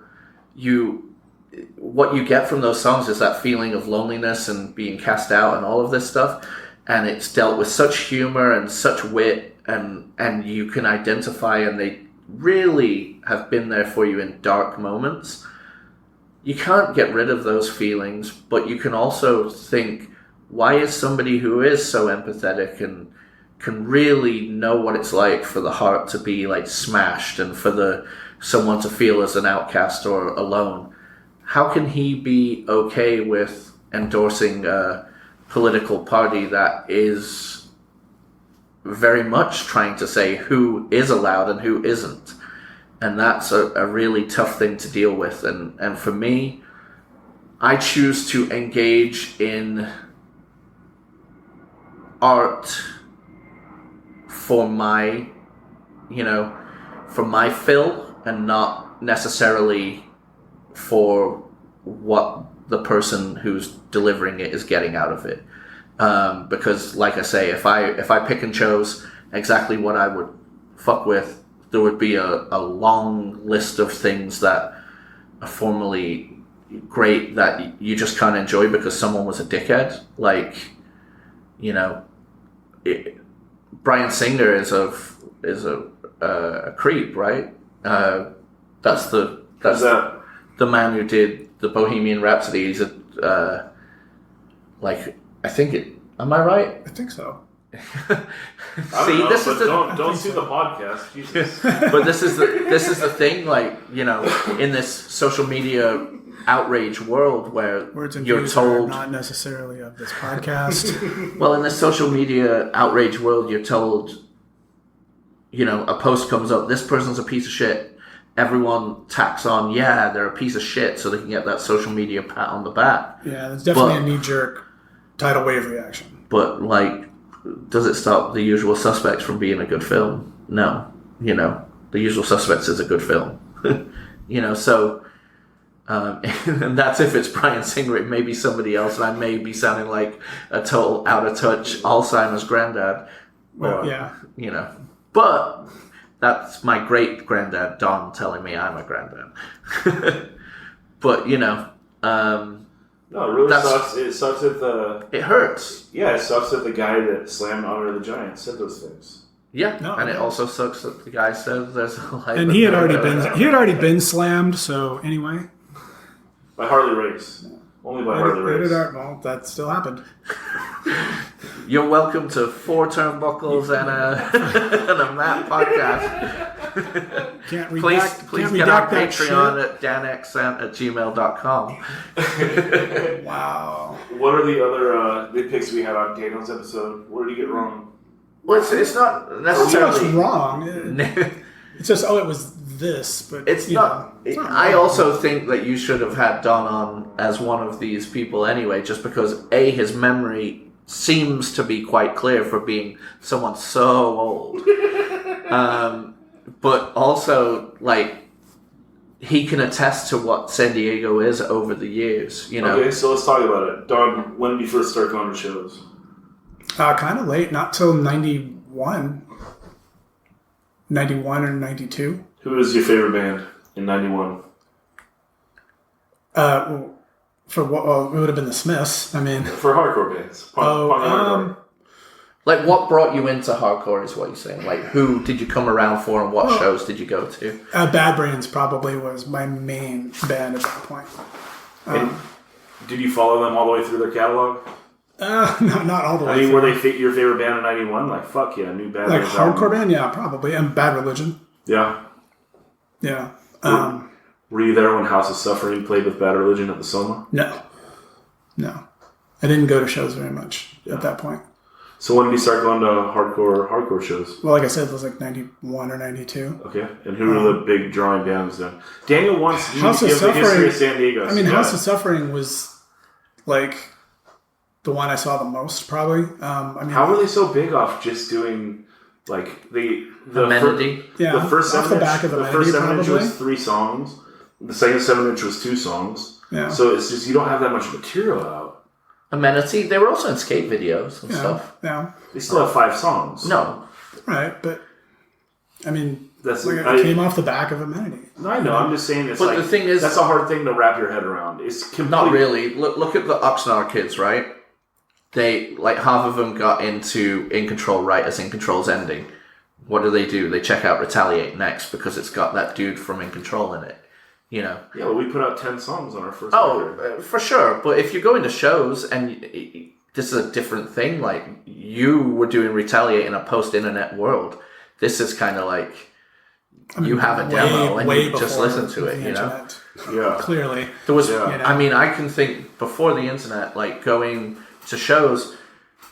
What you get from those songs is that feeling of loneliness and being cast out and all of this stuff. And it's dealt with such humor and such wit, and you can identify, and they really have been there for you in dark moments. You can't get rid of those feelings, but you can also think, why is somebody who is so empathetic and can really know what it's like for the heart to be like smashed and for someone to feel as an outcast or alone, how can he be okay with endorsing a political party that is very much trying to say who is allowed and who isn't? And that's a really tough thing to deal with. And for me, I choose to engage in art for my, for my fill and not necessarily for what the person who's delivering it is getting out of it. Because, like I say, if I pick and chose exactly what I would fuck with, there would be a long list of things that are formerly great that you just can't enjoy because someone was a dickhead. Like, you know, Bryan Singer is a creep, right? That's the man who did the Bohemian Rhapsody. He's I think it. Am I right? I think so. Don't sue the podcast. Jesus. But this is the thing. Like, you know, in this social media outrage world where words and you're views told are not necessarily of this podcast. Well, in this social media outrage world, you're told, you know, a post comes up, this person's a piece of shit. Everyone tacks on, yeah, they're a piece of shit, so they can get that social media pat on the back. Yeah, there's definitely a knee-jerk tidal wave reaction. But, like, does it stop The Usual Suspects from being a good film? No. You know, The Usual Suspects is a good film. You know, so... and that's if it's Bryan Singer. It may be somebody else, and I may be sounding like a total out-of-touch Alzheimer's granddad. Well, yeah. You know. But that's my great-granddad, Don, telling me I'm a granddad. But, you know... no, it really sucks. It sucks that It hurts. Yeah, it sucks that the guy that slammed Honor the Giant said those things. Yeah, it also sucks that the guy said there's a life. And he had already been slammed, so anyway... By Harley Race. Only by Harley Race. Well, that still happened. You're welcome to 4 turnbuckles and a Matt podcast. Please get our Patreon at danxsant@gmail.com. Wow. What are the other nitpicks we had on Daniel's episode? What did he get wrong? Well, it's not necessarily... What's wrong? It's just, it was this, but it's not. I also think that you should have had Don on as one of these people anyway, just because his memory seems to be quite clear for being someone so old. But also, like, he can attest to what San Diego is over the years. You know. Okay, so let's talk about it. Don, when did you first start going to shows? Kind of late, not till 91. 91 or 92. Who was your favorite band in 91? For what? Well, it would have been the Smiths. I mean, for hardcore bands. Hardcore. Like, what brought you into hardcore is what you're saying. Like, who did you come around for, and what shows did you go to? Bad Brains probably was my main band at that point. Did you follow them all the way through their catalog? Not all the way. I mean, were they your favorite band in 91? Like, fuck yeah, new band. Like hardcore band? Yeah, probably. And Bad Religion. Yeah. Yeah. Were you there when House of Suffering played with Bad Religion at the Soma? No. I didn't go to shows very much at that point. So when did you start going to hardcore shows? Well, like I said, it was like 91 or 92. Okay. And who were the big drawing bands then? Daniel wants to give the history of San Diego. I mean, House of Suffering was like the one I saw the most, probably. How were they so big off just doing like the Amenity? The first 7-inch was 3 songs. The second 7-inch was 2 songs. Yeah. So it's just you don't have that much material out. Amenity, they were also in skate videos and stuff. Yeah. They still have 5 songs. No. Right, but I mean, it came off the back of Amenity. No, I know. I'm just saying it's but the thing is, that's a hard thing to wrap your head around. It's not really. Look at the Oxnard kids, right? They, like, half of them got into In Control right as In Control's ending. What do? They check out Retaliate next because it's got that dude from In Control in it. You know. Yeah, well, we put out 10 songs on our first record. For sure. But if you're going to shows and this is a different thing, like you were doing Retaliate in a post-internet world. This is kind of like you have a demo and you just listen to it. You know. Yeah. Clearly, there was. Yeah. I mean, I can think before the internet, like going to shows,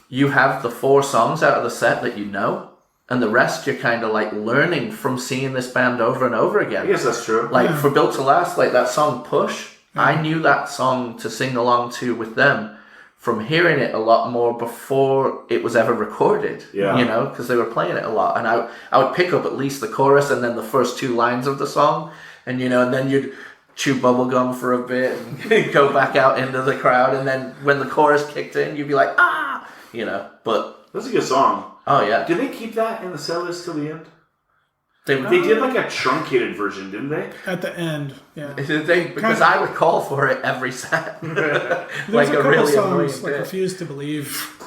you have the 4 songs out of the set that you know. And the rest you're kind of like learning from seeing this band over and over again. I guess that's true. Like for Built to Last, like that song Push, I knew that song to sing along to with them from hearing it a lot more before it was ever recorded. Yeah. You know, because they were playing it a lot. And I would pick up at least the chorus and then the first 2 lines of the song. And, you know, and then you'd chew bubblegum for a bit and go back out into the crowd. And then when the chorus kicked in, you'd be like, ah! You know, but... That's a good song. Oh, yeah. Did they keep that in the set list till the end? They did like a truncated version, didn't they? At the end, yeah. Because I would call for it every set. There's a couple songs like Refuse to Believe.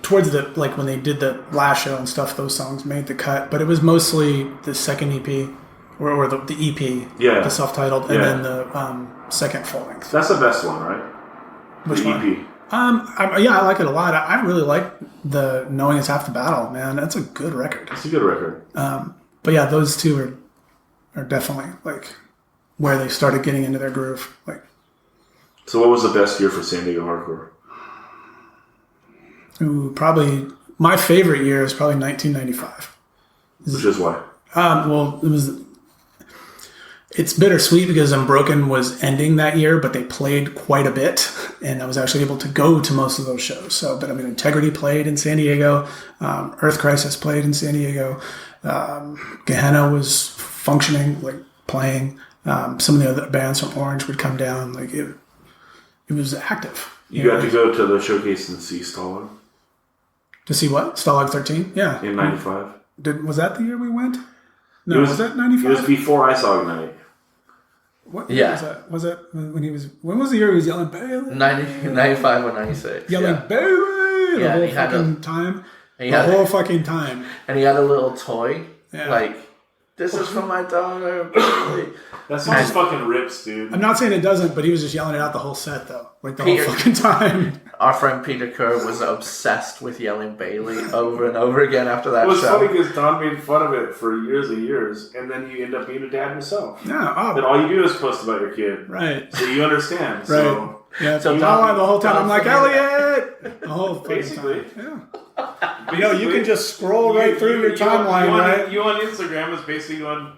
Towards the when they did the last show and stuff, those songs made the cut. But it was mostly the second EP or the EP, the self-titled, and then the second full length. That's the best one, right? Which the one? EP. I like it a lot. I really like the Knowing Is Half the Battle, man. That's a good record. It's a good record. But yeah, those two are definitely like where they started getting into their groove. Like, so what was the best year for San Diego hardcore? Ooh, probably my favorite year is probably 1995. Which is why? It's bittersweet because Unbroken was ending that year, but they played quite a bit, and I was actually able to go to most of those shows. So, but I mean, Integrity played in San Diego, Earth Crisis played in San Diego, Gehenna was functioning, like playing. Some of the other bands from Orange would come down. Like it was active. You got to go to the showcase and see Stalag. To see what? Stalag 13? Yeah. In 95. Was that the year we went? No, was that 95? It was before I saw Ignite. What year was that? Was that when was the year he was yelling Bailey? 95 or 96. Yelling Bailey the whole fucking time. The whole fucking time. And he had a little toy. Yeah. Like, this is for my daughter, Bailey. That song fucking rips, dude. I'm not saying it doesn't, but he was just yelling it out the whole set, though. Like, the whole fucking time. Our friend Peter Kerr was obsessed with yelling Bailey over and over again after that show. It was funny because Don made fun of it for years and years, and then you end up being a dad yourself. Yeah. Then all you do is post about your kid. Right. So you understand. Right. So, yeah, so the whole time I'm like, Elliot! The whole basically. Time. Yeah. You know, you can just scroll right through your timeline, right? You on Instagram is basically going,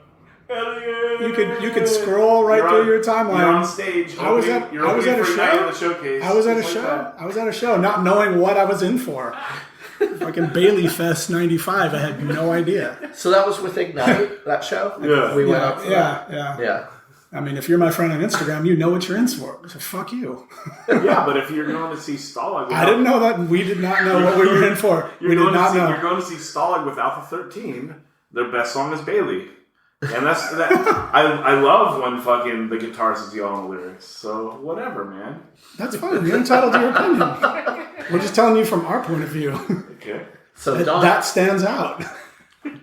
Elliot! You could scroll right through your timeline. You're on stage. I was at a show. I was at a show, not knowing what I was in for. Fucking Bailey Fest 95. I had no idea. So that was with Ignite, that show? Yeah. We went up for that. Yeah. I mean, if you're my friend on Instagram, you know what you're in for. So fuck you. Yeah, but if you're going to see Stalag... I didn't know that. We did not know what we were in for. You're going to see Stalag with Alpha 13. Their best song is Bailey. And that's that. I love when fucking the guitarist yell on the lyrics. So whatever, man. That's fine. You're entitled to your opinion. We're just telling you from our point of view. Okay. So that stands out.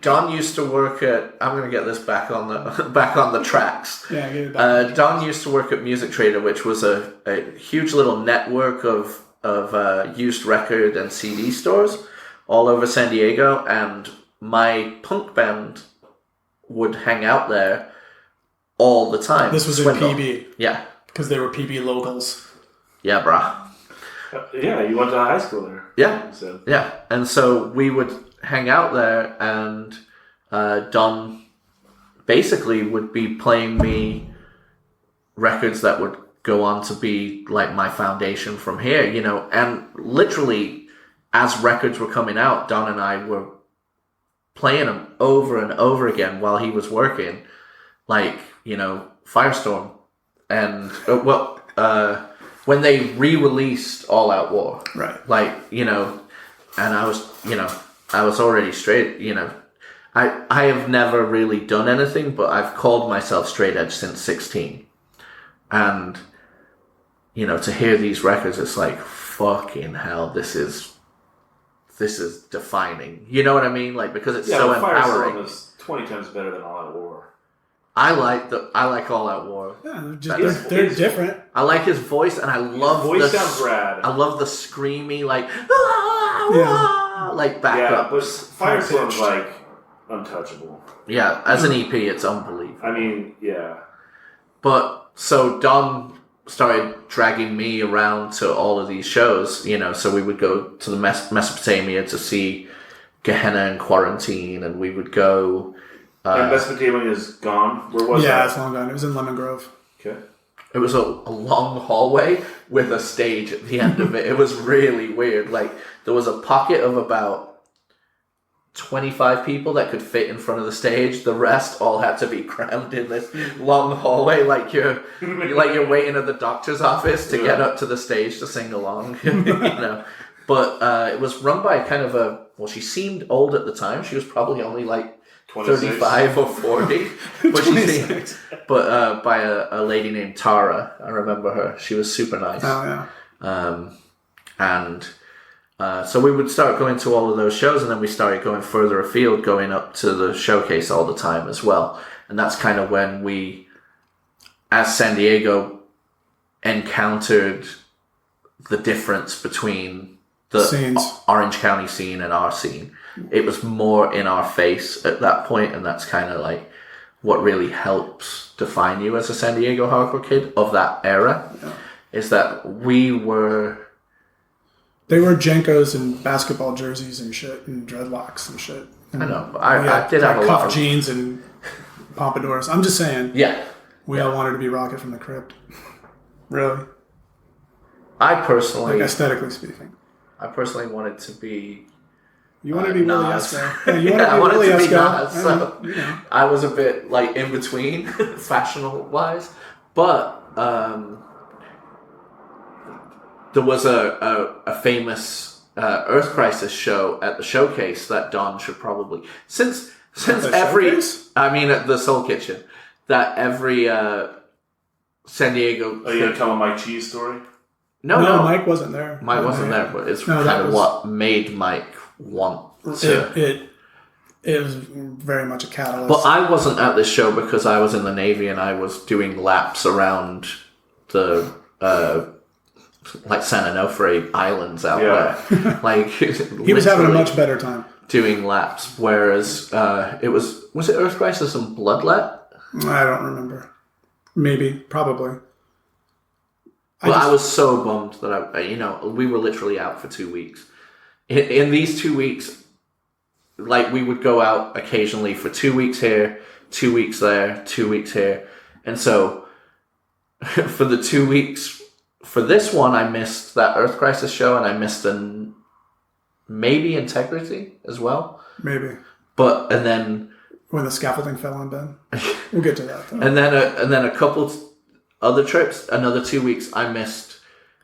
Don used to work at. I'm going to get this back on the tracks. Yeah, get it back. Don used to work at Music Trader, which was a huge little network of used record and CD stores all over San Diego, and my punk band would hang out there all the time. This was Swindle. in PB. Yeah. Because they were PB locals. Yeah, brah. Yeah, you went to high school there. Yeah. Yeah. And so we would hang out there, and Don basically would be playing me records that would go on to be like my foundation from here, you know. And literally, as records were coming out, Don and I were playing them over and over again while he was working, like, you know, Firestorm, and when they re-released All Out War, right? Like, you know, and I was already straight, you know. I have never really done anything, but I've called myself straight edge since 16, and you know, to hear these records, it's like, fucking hell, this is defining. You know what I mean? Like, because it's so empowering. Firestorm is 20 times better than All Out War. I like All Out War. Yeah, they're different. I like his voice, and I love his voice sounds rad. I love the screamy, like, like backups. Yeah, but Firestorm's like untouchable. Yeah, as an EP, it's unbelievable. I mean, yeah. But so Don started dragging me around to all of these shows, you know, so we would go to the Mesopotamia to see Gehenna and Quarantine, and we would go... and Mesopotamia is gone? Where was that? Yeah, it's long gone. It was in Lemon Grove. Okay. It was a long hallway with a stage at the end of it. It was really weird. Like, there was a pocket of about 25 people that could fit in front of the stage. The rest all had to be crammed in this long hallway, like you're waiting at the doctor's office to get up to the stage to sing along. But it was run by kind of she seemed old at the time. She was probably only like 35 or 40, but by a lady named Tara. I remember her. She was super nice. Oh yeah. So we would start going to all of those shows, and then we started going further afield, going up to the showcase all the time as well. And that's kind of when we, as San Diego, encountered the difference between the Scenes. Orange County scene and our scene. It was more in our face at that point, and that's kind of like what really helps define you as a San Diego hardcore kid of that era, is that they were Jenkos and basketball jerseys and shit and dreadlocks and shit. And I know, but I did have a lot of jeans and pompadours. I'm just saying. Yeah. We all wanted to be Rocket from the Crypt. Really. I personally... Like, aesthetically speaking. I personally wanted to be... You wanted to be Willie Nas. Esco. Yeah, you wanted to be Willie Esco. Nas, so I was a bit like in between, fashionable-wise. But there was a famous Earth Crisis show at the showcase that Don should probably... Since every... showcase? I mean, at the Soul Kitchen. That every San Diego... Are you going to tell a Mike Cheese story? No, Mike wasn't there. Mike wasn't there, but it's kind of what made Mike want to... It was very much a catalyst. But I wasn't at this show because I was in the Navy and I was doing laps around the like San Onofre Islands out there. Like he was having a much better time doing laps. Whereas it was it Earth Crisis and Bloodlet? I don't remember. Maybe, probably. I was so bummed that we were literally out for 2 weeks. In these 2 weeks, like we would go out occasionally for 2 weeks here, 2 weeks there, 2 weeks here. And so for the 2 weeks, for this one, I missed that Earth Crisis show and I missed maybe Integrity as well. Maybe. And then... When the scaffolding fell on Ben. We'll get to that though. And then a couple other trips, another 2 weeks, I missed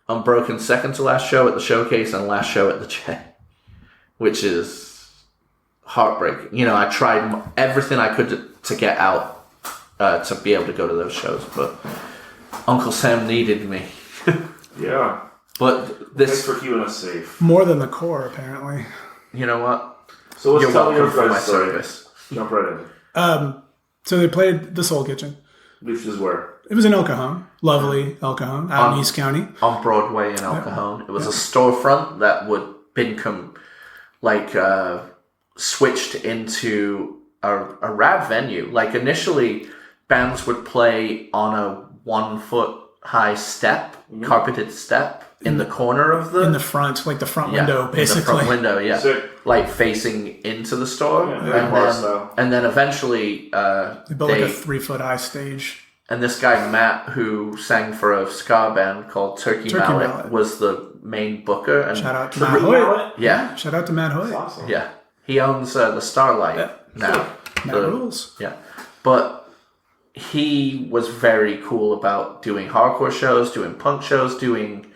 Unbroken's second to last show at the showcase and last show at the J, which is heartbreaking. I tried everything I could to get out to be able to go to those shows, but Uncle Sam needed me. Yeah. But this... Thanks for keeping us safe. More than the core, apparently. You know what? So let's tell welcome your for my guys' story. service. Jump right in. So they played the Soul Kitchen. Which is where? It was in El Cajon. Lovely El Cajon, out in East County. On Broadway in El Cajon. It was a storefront that would become switched into a rad venue. Like initially, bands would play on a 1 foot high step, carpeted step in the corner of in the front, like the front window, basically. The front window, yeah. Sick. Like facing into the store. And then eventually they built like a 3 foot high stage. And this guy, Matt, who sang for a ska band called Turkey Mallet, was the main booker. And shout out to Matt Hoyt. Yeah. Shout out to Matt Hoyt. That's awesome. Yeah. He owns the Starlight now. Matt rules. Yeah. But he was very cool about doing hardcore shows, doing punk shows, doing,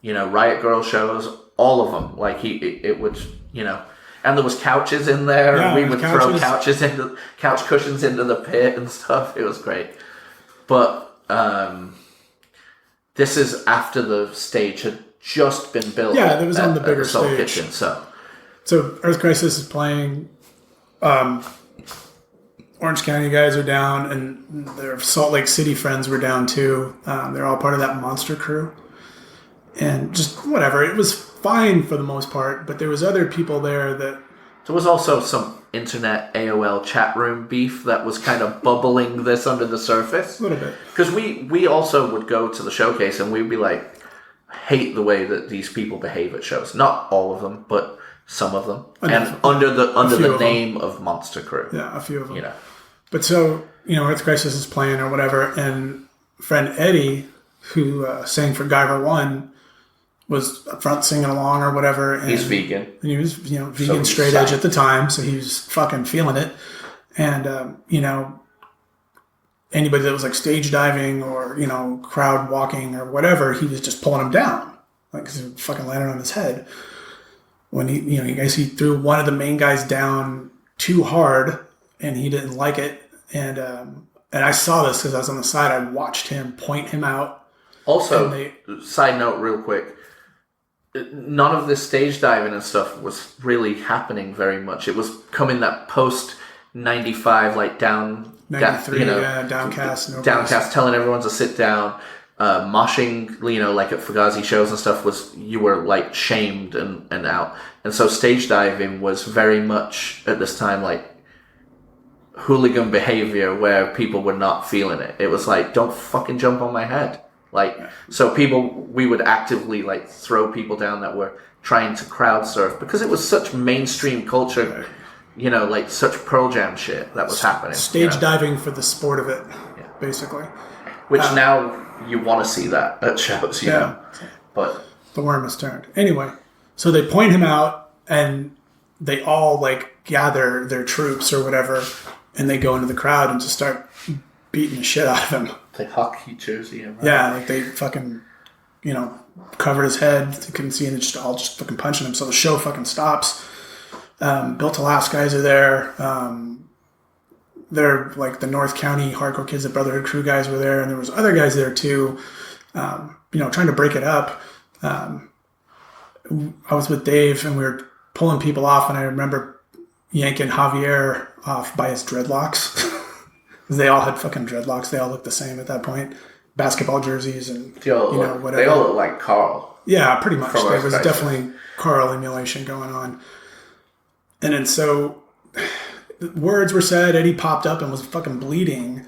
Riot Girl shows, all of them. Like it would, and there was couches in there. Yeah, and we would throw couch cushions into the pit and stuff. It was great. But this is after the stage had just been built. Yeah, it was on the bigger Soul stage. Kitchen, so Earth Crisis is playing. Orange County guys are down, and their Salt Lake City friends were down too. They're all part of that monster crew. And just whatever. It was fine for the most part, but there was other people there that... There was also some internet AOL chat room beef that was kind of bubbling this under the surface. A little bit. Because we also would go to the showcase and we'd be like, hate the way that these people behave at shows. Not all of them, but some of them. And under the name of Monster Crew. Yeah, a few of them. But so, Earth Crisis is playing or whatever, and friend Eddie who sang for Guyver One, was up front singing along or whatever. And, He's vegan. And he was, vegan straight edge at the time, so he was fucking feeling it. And, anybody that was like stage diving or, crowd walking or whatever, he was just pulling them down. Like, because he was fucking landing on his head. When he threw one of the main guys down too hard and he didn't like it. And I saw this because I was on the side. I watched him point him out. Also, side note real quick, none of this stage diving and stuff was really happening very much. It was coming that post 95, like down, 93, downcast. Downcast, telling everyone to sit down. Moshing, like at Fugazi shows and stuff, you were like shamed and out. And so stage diving was very much at this time like hooligan behavior where people were not feeling it. It was like, don't fucking jump on my head. Like, so we would actively like throw people down that were trying to crowd surf because it was such mainstream culture, like such Pearl Jam shit that was happening. Stage diving for the sport of it, basically. Which now you want to see that at shows, you know. But the worm has turned. Anyway, so they point him out and they all like gather their troops or whatever and they go into the crowd and just start beating the shit out of him. Like hockey jersey. Right? Yeah, like they fucking, covered his head. They couldn't see and they just fucking punching him. So the show fucking stops. Built to Last guys are there. They're like the North County Hardcore Kids, the Brotherhood Crew guys were there. And there was other guys there too, trying to break it up. I was with Dave and we were pulling people off and I remember yanking Javier off by his dreadlocks. They all had fucking dreadlocks. They all looked the same at that point. Basketball jerseys and whatever. They all look like Carl. Yeah, pretty much. There was definitely Carl emulation going on. And then so words were said. Eddie popped up and was fucking bleeding.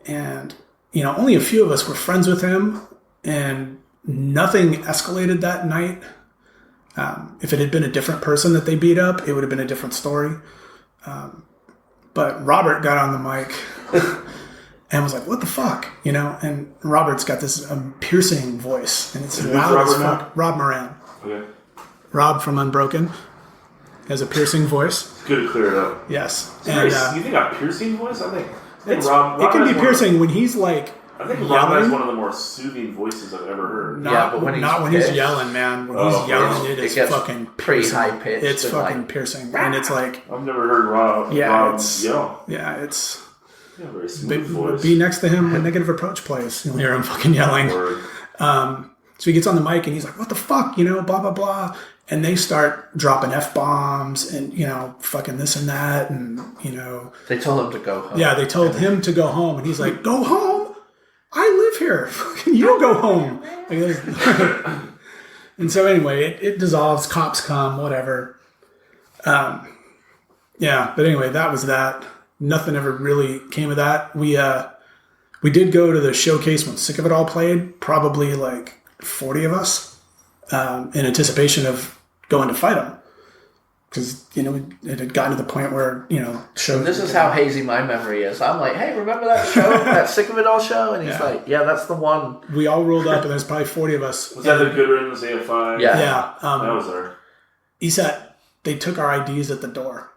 And, only a few of us were friends with him. And nothing escalated that night. If it had been a different person that they beat up, it would have been a different story. But Robert got on the mic and was like, what the fuck? And Robert's got this piercing voice. And it's loud as fuck. Rob Moran. Okay. Rob from Unbroken has a piercing voice. It's good to clear it up. Yes. And, you think a piercing voice? I think Rob it can be piercing when he's like I think yelling. Rob has one of the more soothing voices I've ever heard. But when he's yelling, man. When he's yelling, it is fucking pretty high pitched. It's fucking piercing. And it's like... I've never heard Rob yell. Yeah, it's... Very smooth voice. Be next to him when Negative Approach plays. You'll hear him fucking yelling. So he gets on the mic and he's like, what the fuck? Blah, blah, blah. And they start dropping F-bombs and, fucking this and that. And, They told him to go home. Yeah, they told him to go home. And he's like, go home? I live here. Fucking you go home. And so anyway, it dissolves. Cops come, whatever. But anyway, that was that. Nothing ever really came of that. We did go to the showcase when Sick of It All played, probably like 40 of us, in anticipation of going to fight them. Because, it had gotten to the point where, So this is how hazy my memory is. I'm like, hey, remember that show, that Sick of It All show? And he's like, yeah, that's the one. We all rolled up and there's probably 40 of us. Was that the Good Riddance AFI? Yeah. That was there. He said they took our IDs at the door.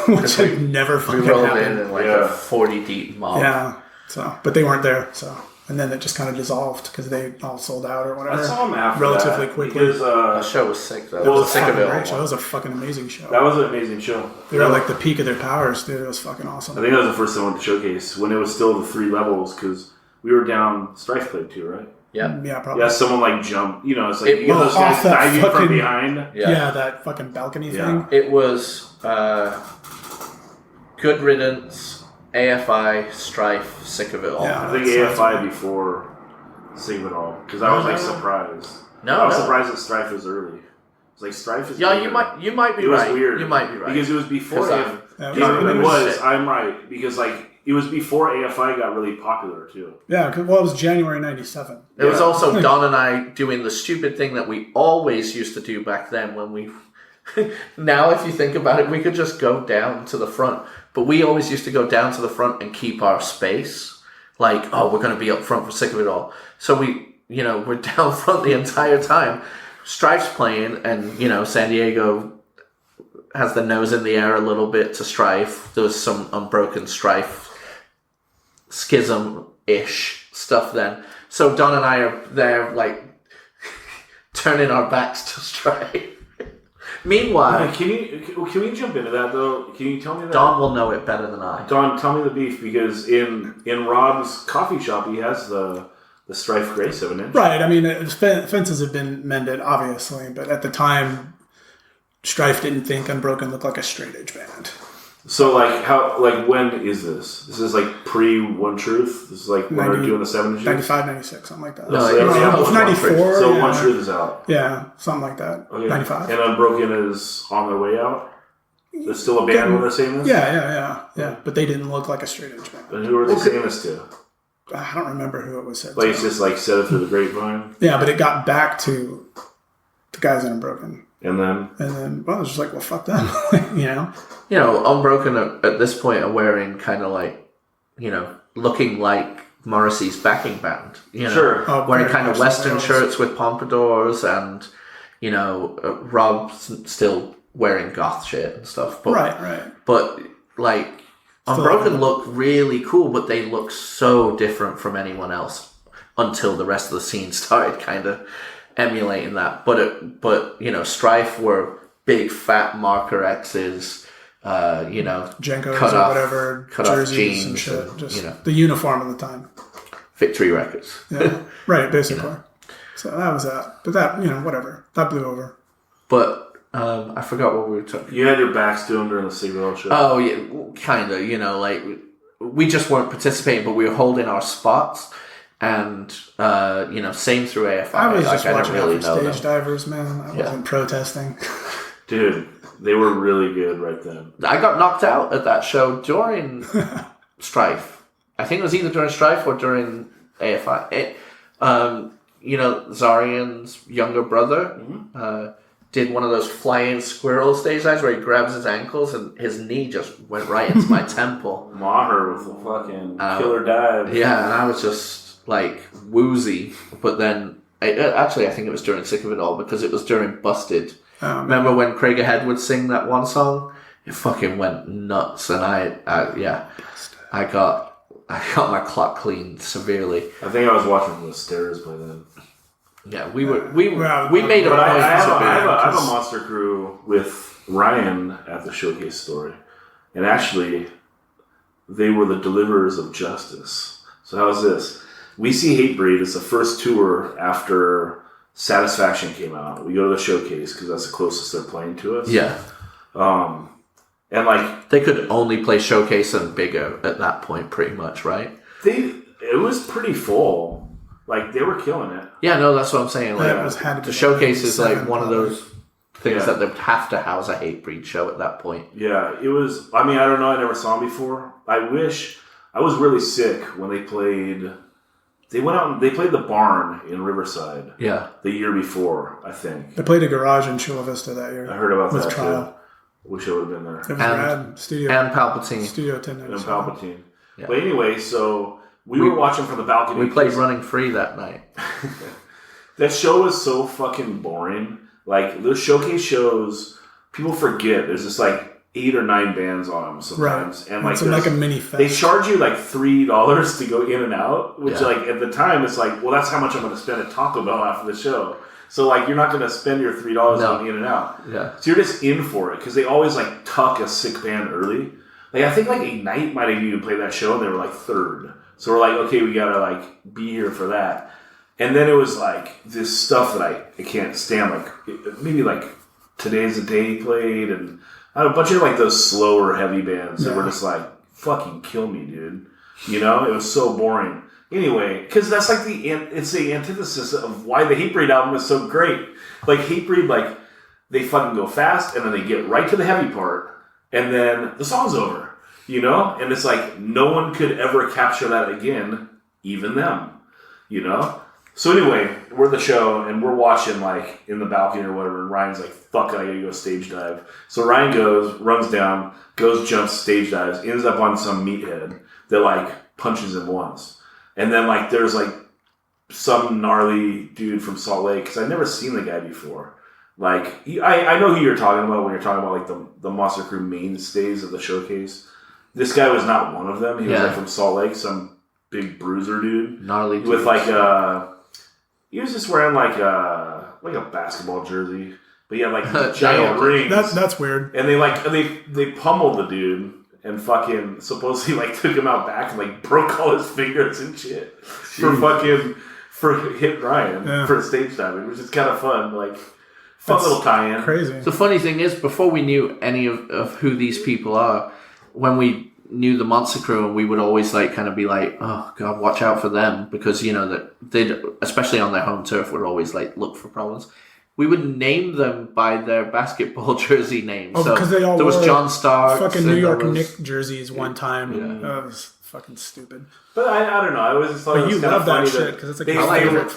Which had never fucking happened. We rolled in like a 40 deep mob. Yeah. So, but they weren't there. So, and then it just kind of dissolved because they all sold out or whatever. I saw them after relatively that quickly. Because, the show was sick though. It was a Sick of It great show. It was a fucking amazing show. That was an amazing show. They were like the peak of their powers, dude. It was fucking awesome. I think that was the first time I went to showcase when it was still the 3 levels because we were down. Strife played too, right? Yeah. Yeah, probably. Yeah, someone like jumped. It's like you get those guys diving from behind. Yeah, that fucking balcony thing. It was Good Riddance, AFI, Strife, Sick of It All. Yeah, I think AFI before Sick of It All because I was like surprised. I was surprised that Strife was early. It's like Strife is. Yeah, you might be right. It was weird. You might be right because it was before. I'm right because it was before AFI got really popular too. Yeah, it was January '97. It was also Don and I doing the stupid thing that we always used to do back then when we. Now, if you think about it, we could just go down to the front. But we always used to go down to the front and keep our space. Like, we're going to be up front for Sick of It All. So we we're down front the entire time. Strife's playing, and, San Diego has the nose in the air a little bit to Strife. There was some unbroken Strife schism-ish stuff then. So Don and I are there, like, turning our backs to Strife. Meanwhile... Can we jump into that, though? Can you tell me that? Don will know it better than I. Don, tell me the beef, because in Rob's coffee shop, he has the Strife Gray 7-inch. Right. I mean, fences have been mended, obviously, but at the time, Strife didn't think Unbroken looked like a straight edge band. So, when is this? This is, pre One Truth? This is, when they're doing the 7-inch? 95, 96, something like that. No, it's 94. So, One Truth is out. Yeah, something like that. Okay. 95. And Unbroken is on their way out? There's still a band when they're saying this? Yeah. But they didn't look like a straight edge band. And who are they saying this to? I don't remember who it was said it's just, said it through the grapevine? Yeah, but it got back to the guys in Unbroken. And then, it was just like, well, fuck them, Unbroken at this point are wearing kind of looking like Morrissey's backing band. Sure. Wearing kind of Western shirts with pompadours, and Rob's still wearing goth shit and stuff. But, right. But Unbroken look really cool, but they look so different from anyone else until the rest of the scene started kind of emulating that. But Strife were big fat marker X's, Jenkos cut or off, whatever, cut off jerseys jeans, and shit. and, Just the uniform of the time. Victory Records. Yeah, right, basically. So that was that. But that, whatever. That blew over. But I forgot what we were talking about. You had your backs to them during the cigarette show. Oh, yeah, kind of, we just weren't participating, but we were holding our spots. And, same through AFI. I was just watching really out for stage divers, man. I wasn't protesting. Dude, they were really good right then. I got knocked out at that show during Strife. I think it was either during Strife or during AFI. Zarian's younger brother did one of those flying squirrel stage dives where he grabs his ankles and his knee just went right into my temple. Maher with the fucking killer dive. Yeah, and I was just woozy. But then, I think it was during Sick of It All, because it was during Busted. Remember when Craig Ahead would sing that one song? It fucking went nuts, and I got my clock cleaned severely. I think I was watching from the stairs by then. Yeah, we made a point. I have a Monster Crew with Ryan at the Showcase story, and actually, they were the deliverers of justice. So how's this? We see Hatebreed. It's the first tour after Satisfaction came out. We go to the Showcase because that's the closest they're playing to us. Yeah. And they could only play Showcase and bigger at that point, pretty much, right? It was pretty full. They were killing it. Yeah, no, that's what I'm saying. The Showcase is one of those things that they'd have to house a Hatebreed show at that point. Yeah, it was. I mean, I don't know. I never saw them before. I was really sick when they played. They went out and they played the Barn in Riverside. Yeah. The year before, I think. They played a garage in Chula Vista that year. I heard about that Trial. too. Wish I would have been there. It was rad. Studio. And Palpatine. Studio 10. And Palpatine. Yeah. But anyway, so we were watching from the balcony. We played Running Free that night. That show was so fucking boring. Those Showcase shows, people forget. There's just 8 or 9 bands on them sometimes. Right. And it's like a mini fest. They charge you $3 to go in and out, which at the time it's well, that's how much I'm going to spend at Taco Bell after the show. So you're not going to spend your $3 going in and out. Yeah. So you're just in for it because they always tuck a sick band early. I think Ignite might have even played that show and they were third. So we're okay, we got to be here for that. And then it was this stuff that I can't stand. Maybe Today's the Day played, and I had a bunch of those slower heavy bands that were just fucking kill me, dude. It was so boring. Anyway, because that's it's the antithesis of why the Hatebreed album is so great. Hatebreed, they fucking go fast, and then they get right to the heavy part, and then the song's over. And it's no one could ever capture that again, even them. So anyway, we're at the show, and we're watching, in the balcony or whatever, and Ryan's fuck it, I gotta go stage dive. So Ryan goes, runs down, jumps, stage dives, ends up on some meathead that, punches him once. And then, there's, some gnarly dude from Salt Lake, because I'd never seen the guy before. Like, I know who you're talking about when you're talking about like the Monster Crew mainstays of the showcase. This guy was not one of them. He was like from Salt Lake, some big bruiser dude. Gnarly dude. With like he was just wearing like a basketball jersey. But he had like giant rings. That's weird. And they pummeled the dude and fucking supposedly like took him out back and like broke all his fingers and shit for hit Ryan for stage diving, which is kind of fun. Like fun little tie-in. Crazy. The funny thing is, before we knew any of who these people are, when we knew the Monster Crew, and we would always like kind of be like, oh god, watch out for them, because you know that they'd, especially on their home turf, would always like look for problems. We would name them by their basketball jersey names. Oh, because they all there was wore John Starks, fucking New York Knicks jerseys one time. Yeah. That was fucking stupid. But I don't know. I always just thought it was kind of funny that shit because it's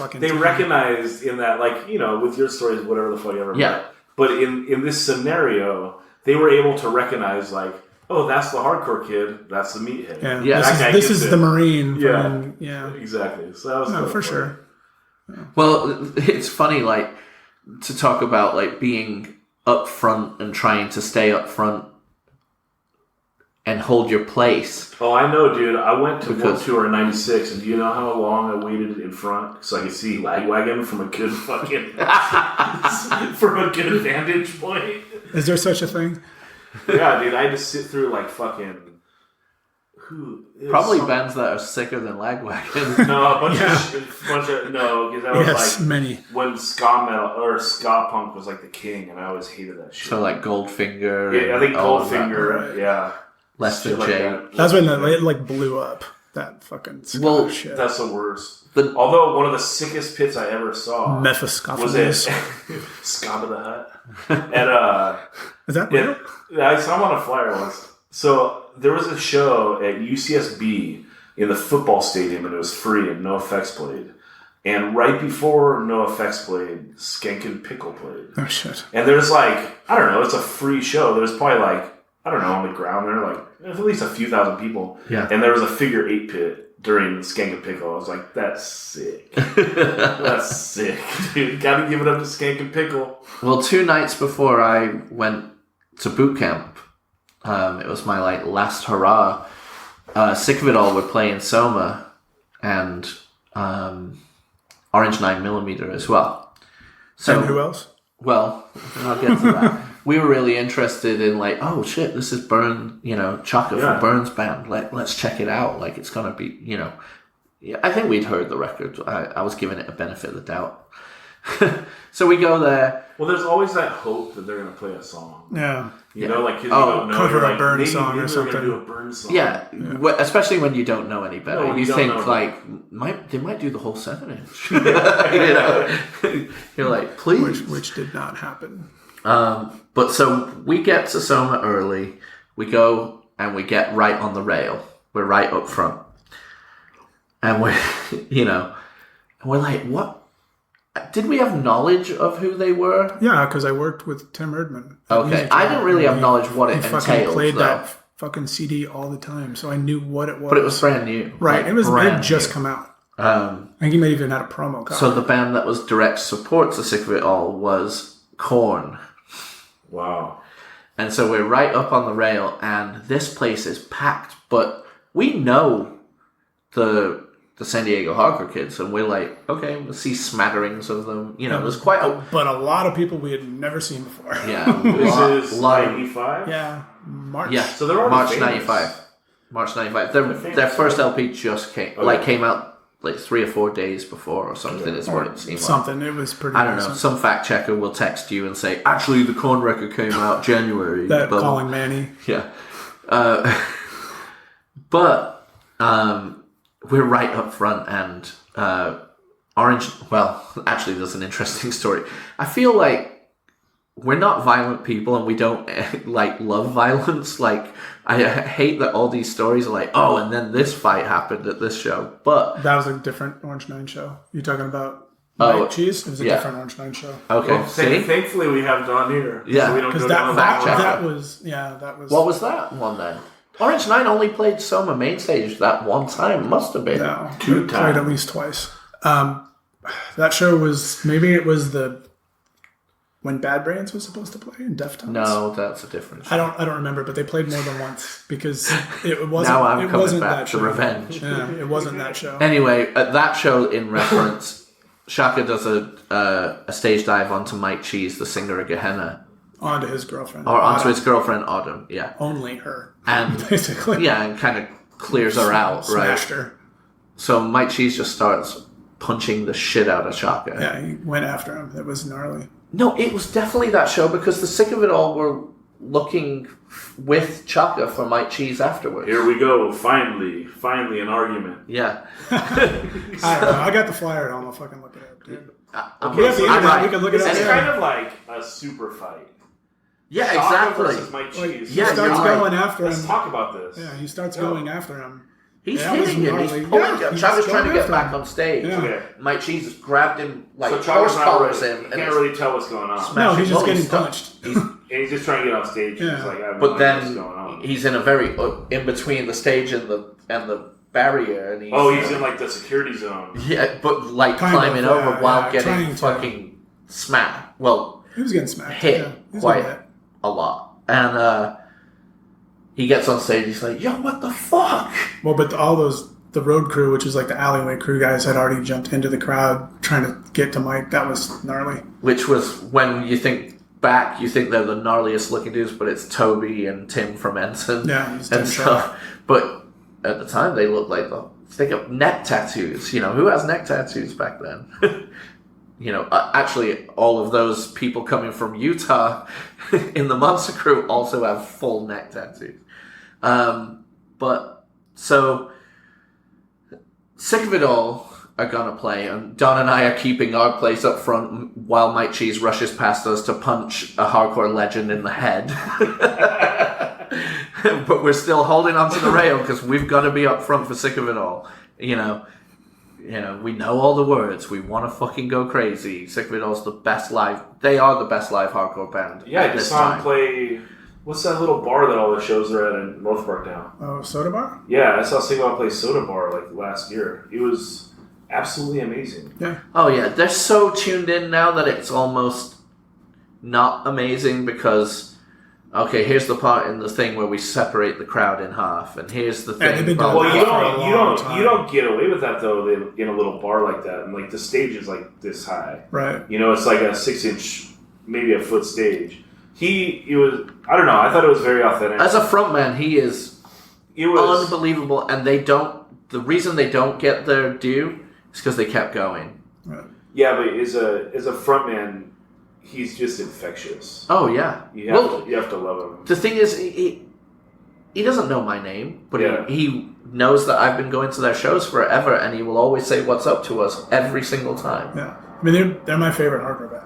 like they recognized in that, like, you know, with your stories, whatever the fuck you ever met. But in this scenario, they were able to recognize, like, oh, that's the hardcore kid. That's the meathead. Yeah. This is the Marine. Yeah. Exactly. So that was for sure. Yeah. Well, it's funny, like, to talk about like being up front and trying to stay up front and hold your place. Oh, I know, dude. I went to World Tour in '96, and do you know how long I waited in front so I could see Lagwagon from a good fucking from a good vantage point? Is there such a thing? Yeah, dude. I had to sit through like fucking probably bands that are sicker than Lagwagon. No, a bunch of no, because that was like many when ska metal or ska punk was like the king, and I always hated that shit. So like Goldfinger. Yeah, I think Goldfinger. Yeah. Less than Jay. That's when it like blew up. That fucking shit. That's the worst. Although one of the sickest pits I ever saw was at Scab the Hut. And is that real? I saw him on a flyer once. So there was a show at UCSB in the football stadium, and it was free, and NoFX played. And right before NoFX played, Skankin' Pickle played. Oh shit! And there's like, I don't know, it's a free show. There's probably like, I don't know, on the ground there, like, there's at least a few thousand people. Yeah. And there was a figure 8 pit during Skankin' Pickle. I was like, that's sick. That's sick, dude. Gotta give it up to Skankin' Pickle. Well, 2 nights before I went to boot camp, it was my like last hurrah. Sick of It All would play in Soma, and Orange 9mm as well. So, and who else? Well, I'll get to that. We were really interested in like, oh shit, this is Chaka from Burns Band. Let's check it out. Like, it's gonna be, I think we'd heard the record. I was giving it a benefit of the doubt. So we go there. Well, there's always that hope that they're gonna play a song. Yeah. You know, like, 'cause you don't know, cover a like, Burns song or maybe something. they're gonna do a Burns song. Yeah. Especially when you don't know any better. No, you think like they might do the whole 7-inch. You're like, please. Which did not happen. But so we get to Soma early. We go and we get right on the rail. We're right up front, and we're we're like, what? Did we have knowledge of who they were? Yeah, because I worked with Tim Erdman. Okay, I didn't really have knowledge what it entailed. Fucking played that fucking CD all the time, so I knew what it was. But it was brand new, right? Like, it had just come out. I think he might even had a promo copy. So the band that was direct support to Sick of It All was Korn. Wow. And so we're right up on the rail, and this place is packed. But we know the San Diego hardcore kids, and we're like, okay, we'll see smatterings of them. There's quite a... But a lot of people we had never seen before. Yeah. This is 95? Yeah. March. Yeah. So they're already March famous. 95. March 95. Their first LP just came out like 3 or 4 days before or something. Is what it seemed like. Something. It was pretty. I don't know. Some fact checker will text you and say, actually, the Korn record came out January. That calling Manny. Yeah. But we're right up front, and Orange... Well, actually, there's an interesting story. I feel like we're not violent people, and we don't love violence. Like, I hate that all these stories are like, oh, and then this fight happened at this show. But that was a different Orange 9 show. You're talking about Cheese? It was a different Orange 9 show. Okay. Well, thankfully, we have Don here. Yeah, so we don't because go that was. What was that one then? Orange 9 only played Soma main stage that one time. Must have been. No, 2 times. played at least twice. That show was, maybe it was when Bad Brains was supposed to play in Deftones. No, that's a different show. I don't remember, but they played more than once because it wasn't. Now I'm it coming wasn't back that to show. revenge. Yeah, it wasn't that show. Anyway, at that show, in reference, Chaka does a stage dive onto Mike Cheese, the singer of Gehenna. Onto his girlfriend. Or onto his girlfriend, Autumn, yeah. Only her. And basically. Yeah, and kind of clears her out, right? Smashed her. So Mike Cheese just starts punching the shit out of Chaka. Yeah, he went after him. It was gnarly. No, it was definitely that show because the Sick of It All were looking with Chaka for Mike Cheese afterwards. Here we go. Finally an argument. Yeah. I don't know. I got the flyer at home. I'll fucking look it up, dude. Okay, We have the internet. right. We can look it up. It's Yeah. kind of like a super fight. Yeah, Chaka exactly. versus Mike Cheese. He Yeah, starts you're right. going after him. Let's talk about this. Yeah, he starts going after him. He's Yeah, it was hitting him. He's gnarly. pulling Yeah, him. he's Chaka's trying to going get after back him. on stage. Yeah. Okay. Mike Cheese has grabbed him like So horse Chaka's not collars really, him. you And can't is really tell what's going on. No, he's just Well, getting he's- punched. And he's just trying to get on stage. Yeah. He's like, I have no But idea what's then going on. he's in a very in between the stage and the barrier, and he's in like the security zone. Yeah, but like Kind of, climbing yeah, over while yeah, getting trying to. fucking smacked. Well, He was getting smacked. hit Yeah, he was quite getting hit. a lot, and he gets on stage. He's like, "Yo, what the fuck?" Well, but the road crew, which is like the alleyway crew guys, had already jumped into the crowd trying to get to Mike. That was gnarly. Which was when you think back, you think they're the gnarliest looking dudes, but it's Toby and Tim from Ensign. Yeah, it's and Tim stuff. But at the time, they looked like think of neck tattoos. You know, who has neck tattoos back then? You know, actually, all of those people coming from Utah in the Monster Crew also have full neck tattoos. But so Sick of It All are gonna play, and Don and I are keeping our place up front while Mike Cheese rushes past us to punch a hardcore legend in the head. But we're still holding onto the rail because we've got to be up front for Sick of It All. You know, we know all the words. We want to fucking go crazy. Sick of It All's the best live. They are the best live hardcore band. Yeah, I at just this saw him time. play. What's that little bar that all the shows are at in North Park now? Oh, Soda Bar? Yeah, I saw Sigma play Soda Bar like last year. It was absolutely amazing. Yeah. Oh yeah, they're so tuned in now that it's almost not amazing because okay, here's the part in the thing where we separate the crowd in half, and here's the Yeah, thing. they've been about- doing Well, that for a long time. you don't get away with that though in a little bar like that, and like the stage is like this high. Right. You know, it's like a 6-inch, maybe a foot stage. He was. I don't know. I thought it was very authentic. As a frontman, he is It was unbelievable, and they don't. The reason they don't get their due is because they kept going. Right. Yeah, but as a frontman, he's just infectious. Oh yeah. You have to love him. The thing is, he doesn't know my name, but Yeah. he knows that I've been going to their shows forever, and he will always say "What's up" to us every single time. Yeah. I mean, they're my favorite hardcore band.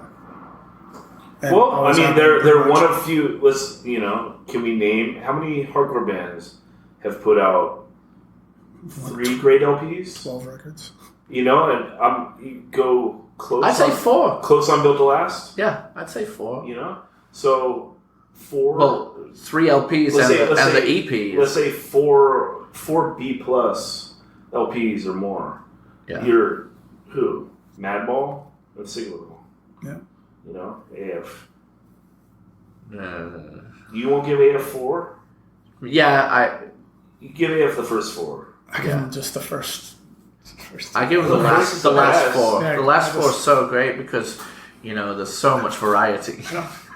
And Well, I always mean, have been they're pretty one much. of few. Can we name how many hardcore bands have put out 3 great LPs? 12 records. You know, and you go close. I'd say 4. Close on Built to Last. Yeah, I'd say 4. You know, so 4. Well, 3 LPs and the EP. Let's say 4 B plus LPs or more. Yeah. You're who? Madball and Signal. Yeah. You know, AF. Uh, You won't give AF 4? yeah, You give AF the first 4. I give them just the first. I give them the The last first is the best. 4. Yeah, the last I 4 is just- so great because there's so much variety.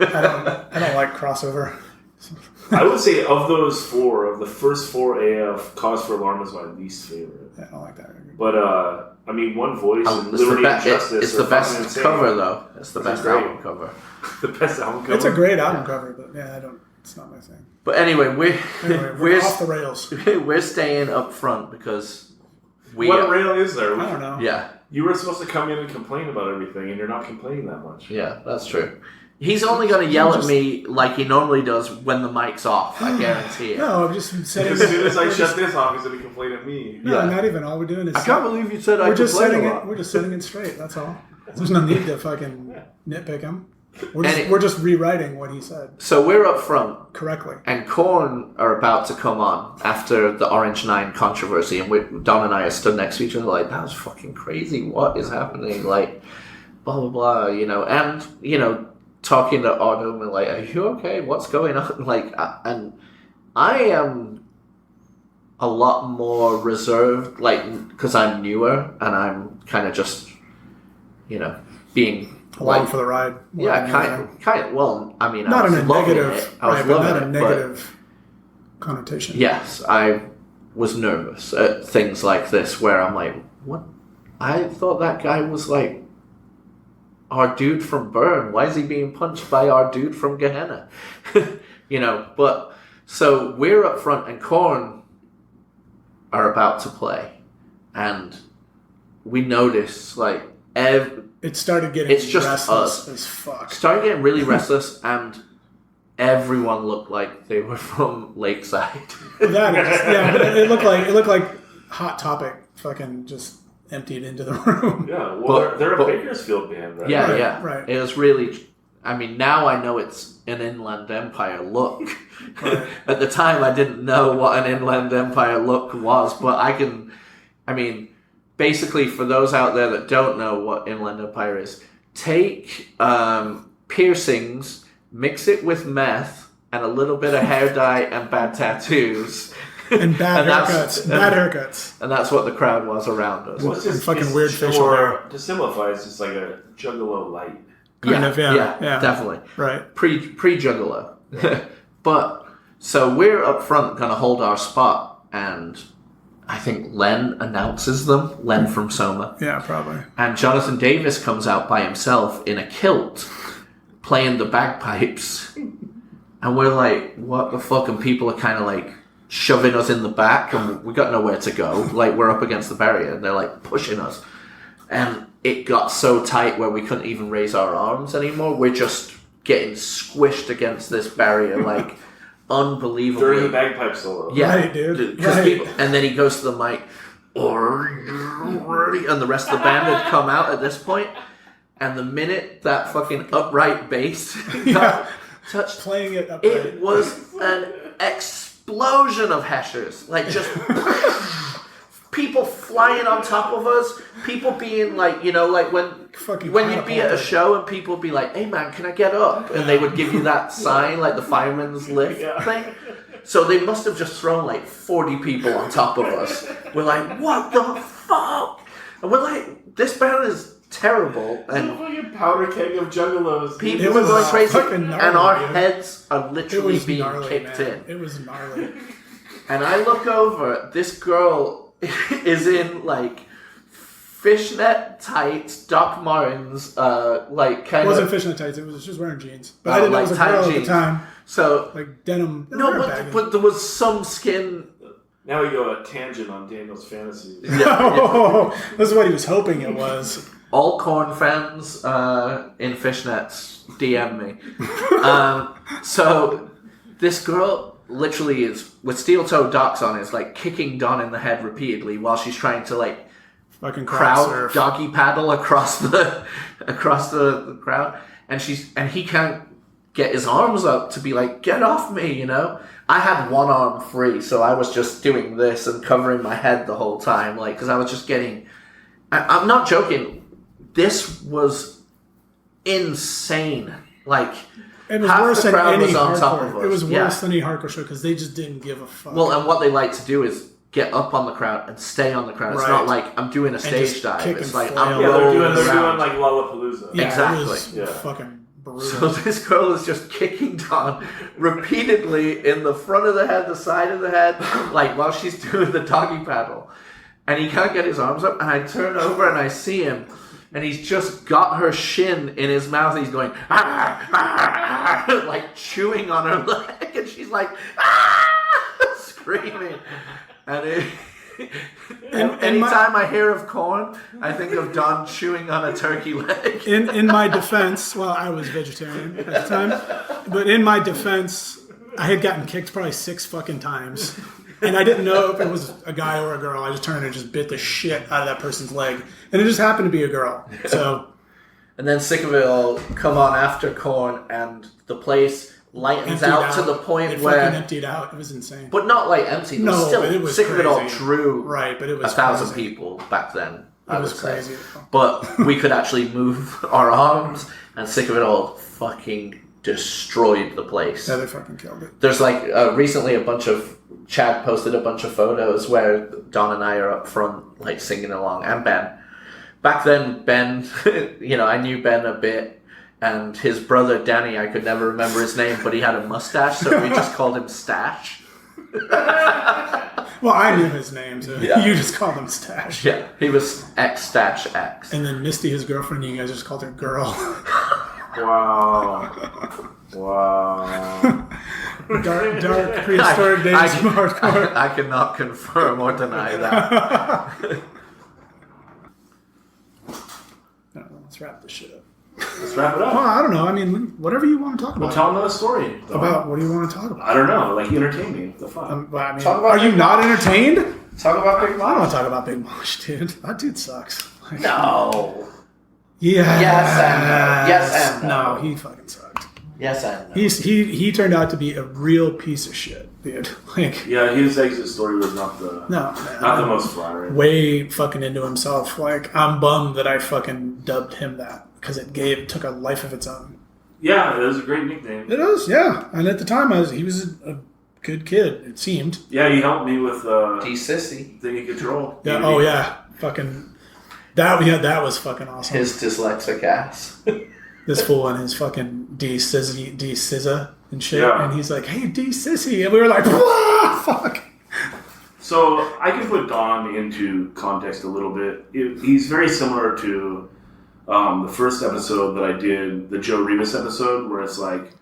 I don't like crossover. I would say of those 4, of the first 4 AF, Cause for Alarm is my least favorite. Yeah, I don't like that record. But, I mean, One Voice and It's the, Liberty and Justice it's are the fucking best insane. cover though. It's the This is best great. album cover. The best album cover. It's a great album cover, but yeah, it's not my thing. But anyway, Anyway, we're we're off the rails. we're staying up front because we What rail is there? I don't know. yeah. You were supposed to come in and complain about everything, and you're not complaining that much. Yeah, that's true. He's only going to yell at me like he normally does when the mic's off. I guarantee it. No, I'm just setting. As soon as I shut this off, he's going to complain at me. No, Yeah. not even. All we're doing is. I can't believe you said we're just complain setting a it. lot. We're just setting it straight. That's all. There's no need to fucking nitpick him. We're just rewriting what he said So we're up front, correctly. and Korn are about to come on after the Orange 9 controversy, and Don and I are stood next to each other like, that was fucking crazy. What is happening? Like, blah, blah, blah, and, talking to Autumn and like, are you okay? What's going on? Like, and I am a lot more reserved, like, because I'm newer and I'm kind of just, being Along for the ride. Yeah, kind of. Well, I mean, not I was in a loving negative, it. I was right, but loving not a it, negative connotation. Yes, I was nervous at things like this where I'm like, what? I thought that guy was like our dude from Burn. Why is he being punched by our dude from Gehenna? But so we're up front and Korn are about to play, and we notice like it started getting it's just restless us. as fuck. Started getting really restless, and everyone looked like they were from Lakeside. It looked like Hot Topic fucking just emptied into the room. Yeah, well, they're a Bakersfield band, right? Yeah, right. It was really. I mean, now I know it's an Inland Empire look. Right. At the time, I didn't know what an Inland Empire look was, but basically, for those out there that don't know what Inland Empire is, take piercings, mix it with meth, and a little bit of hair dye and bad tattoos. And bad haircuts. And that's what the crowd was around us. What's this fucking weird facial hair? To simplify, it's just like a Juggalo light. Yeah, definitely. Right. Pre-Juggalo. But, so we're up front going to hold our spot, and I think Len announces them, Len from Soma. Yeah, probably. And Jonathan Davis comes out by himself in a kilt, playing the bagpipes. And we're like, what the fuck? And people are kind of like shoving us in the back, and we got nowhere to go. Like, we're up against the barrier, and they're like pushing us. And it got so tight where we couldn't even raise our arms anymore. We're just getting squished against this barrier, like, unbelievably. During the bagpipe solo. Yeah, right, dude. People, and then he goes to the mic, and the rest of the band had come out at this point. And the minute that fucking upright bass got touched, playing it upright, it was an explosion of heshers, like just people flying on top of us, people being like, like when you'd be at a show and people would be like, hey man, can I get up? And they would give you that sign, like the fireman's lift thing. So they must have just thrown like 40 people on top of us. We're like, what the fuck? And we're like, this band is terrible. And it's a fucking powder keg of juggalos. People were going crazy, gnarly, and our dude. heads are literally being gnarly, kicked man. in. It was gnarly. And I look over, this girl is in like fishnet tights, Doc Martens, like kind It wasn't of. fishnet tights. She was wearing jeans, but I didn't know it was a tight girl jeans. at the time. So Like denim. no, but there was some skin. Now we go a tangent on Daniel's fantasies. Oh, this is what he was hoping it was. All Korn fans in fishnets, DM me. So this girl literally is with steel-toed Docs on, is like kicking Don in the head repeatedly while she's trying to like Fucking crowd surf. doggy paddle across the crowd, and he can't get his arms up to be like, get off me, I had one arm free, so I was just doing this and covering my head the whole time, like, because I was just getting. I'm not joking. This was insane. Like, It was half worse the than crowd any was on top of hardcore. us. It was Yeah. worse than any hardcore show because they just didn't give a fuck. Well, and what they like to do is get up on the crowd and stay on the crowd. It's Right. not like I'm doing a stage just dive. kick It's and like flail. I'm Yeah, rolling they're doing around. like Lollapalooza. yeah, exactly. It was Yeah. fucking brutal. So this girl is just kicking Don repeatedly in the front of the head, the side of the head, like while she's doing the doggy paddle. And he can't get his arms up, and I turn over and I see him, and he's just got her shin in his mouth, and he's going, ah, ah, ah, like chewing on her leg, and she's like, ah, screaming. And anytime I hear of Korn, I think of Don chewing on a turkey leg. In my defense, well, I was vegetarian at the time, but in my defense, I had gotten kicked probably 6 fucking times. And I didn't know if it was a guy or a girl. I just turned and just bit the shit out of that person's leg. And it just happened to be a girl. So And then Sick of It All come on after Korn, and the place lightens out to the point where... It fucking emptied out. It was insane. But not like empty. No, Still, but it was Sick crazy. of It All drew right, but it was 1,000 crazy. people back then. It was crazy. But we could actually move our arms, and Sick of It All fucking destroyed the place. Yeah, they fucking killed it. There's like recently Chad posted a bunch of photos where Don and I are up front, like singing along, and Ben. Back then, Ben, I knew Ben a bit, and his brother Danny, I could never remember his name, but he had a mustache, so we just called him Stash. Well, I knew his name, so you just called him Stash. Yeah, he was X X. And then Misty, his girlfriend, you guys just called her Girl. Wow. dark prehistoric days of hardcore. I cannot confirm or deny that. Let's wrap this shit up. Let's wrap it up. Well, I don't know. I mean, whatever you want to talk about. Well, tell another story. About what do you want to talk about? I don't know. Like, entertain me. What the fuck? Are you not entertained? Talk about Big I don't want to talk about Big Mosh, dude. That dude sucks. Like, No. Yeah. Yes and no. No, he fucking sucked. Yes and no. He turned out to be a real piece of shit, dude. Like, Yeah, his exit story was not the most flattering. way fucking into himself. Like, I'm bummed that I fucking dubbed him that because it took a life of its own. Yeah, it was a great nickname. It is, yeah. And at the time, he was a good kid. It seemed. Yeah, he helped me with D-Sissy. Thingy Control. Yeah. Oh yeah. Fucking. That was fucking awesome. His dyslexic ass. This fool and his fucking D-Sizza and shit. Yeah. And he's like, hey, D-Sissy. And we were like, "Wah, fuck. So I can put Don into context a little bit. He's very similar to the first episode that I did, the Joe Rivas episode, where it's like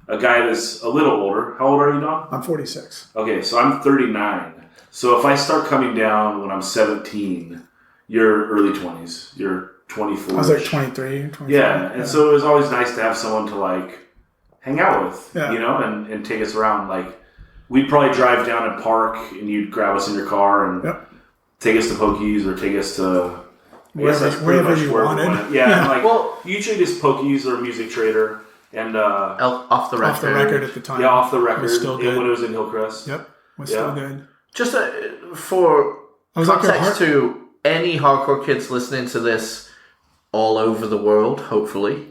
a guy that's a little older. How old are you, Don? I'm 46. Okay, so I'm 39. So if I start coming down when I'm 17, you're early 20s. You're 24. I was like 23, 24. Yeah, and so it was always nice to have someone to like hang out with, Yeah. and take us around. Like, we'd probably drive down and park, and you'd grab us in your car and take us to Pokez or take us to wherever you wanted. Yeah, and like usually just Pokez or Music Trader and Off the record. Off the record at the time. Yeah, Off the Record. Was still good. When it was in Hillcrest. Yep, was still good. Just for I was like context to any hardcore kids listening to this all over the world, hopefully.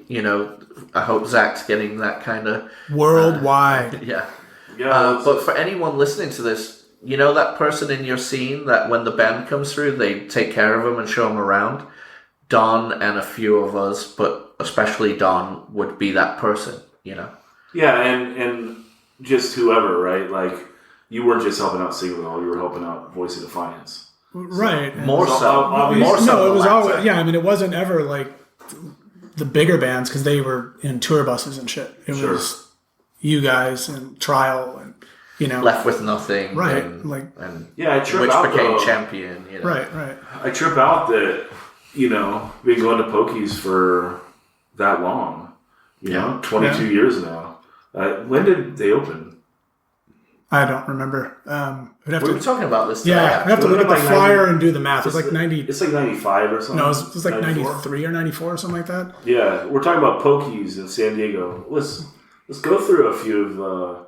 I hope Zach's getting that kind of... worldwide. Yeah. Yeah. But for anyone listening to this, that person in your scene that when the band comes through, they take care of them and show them around? Don and a few of us, but especially Don, would be that person, Yeah, and just whoever, right? Like, you weren't just helping out Signal, you were helping out Voice of Defiance. Right. More so. No, it was always... Yeah, I mean, it wasn't ever like the bigger bands because they were in tour buses and shit. It was you guys and Trial and, Left with Nothing. Right. And I trip which out became though. Champion. Right. I trip out that, we've been going to Pokez for that long. 22 years now. When did they open? I don't remember. We were talking about this today. Yeah, I'd have to look at the flyer and do the math. It's like 90... It's like 95 or something. No, it was like 94? 93 or 94 or something like that. Yeah, we're talking about Pokez in San Diego. Let's go through a few of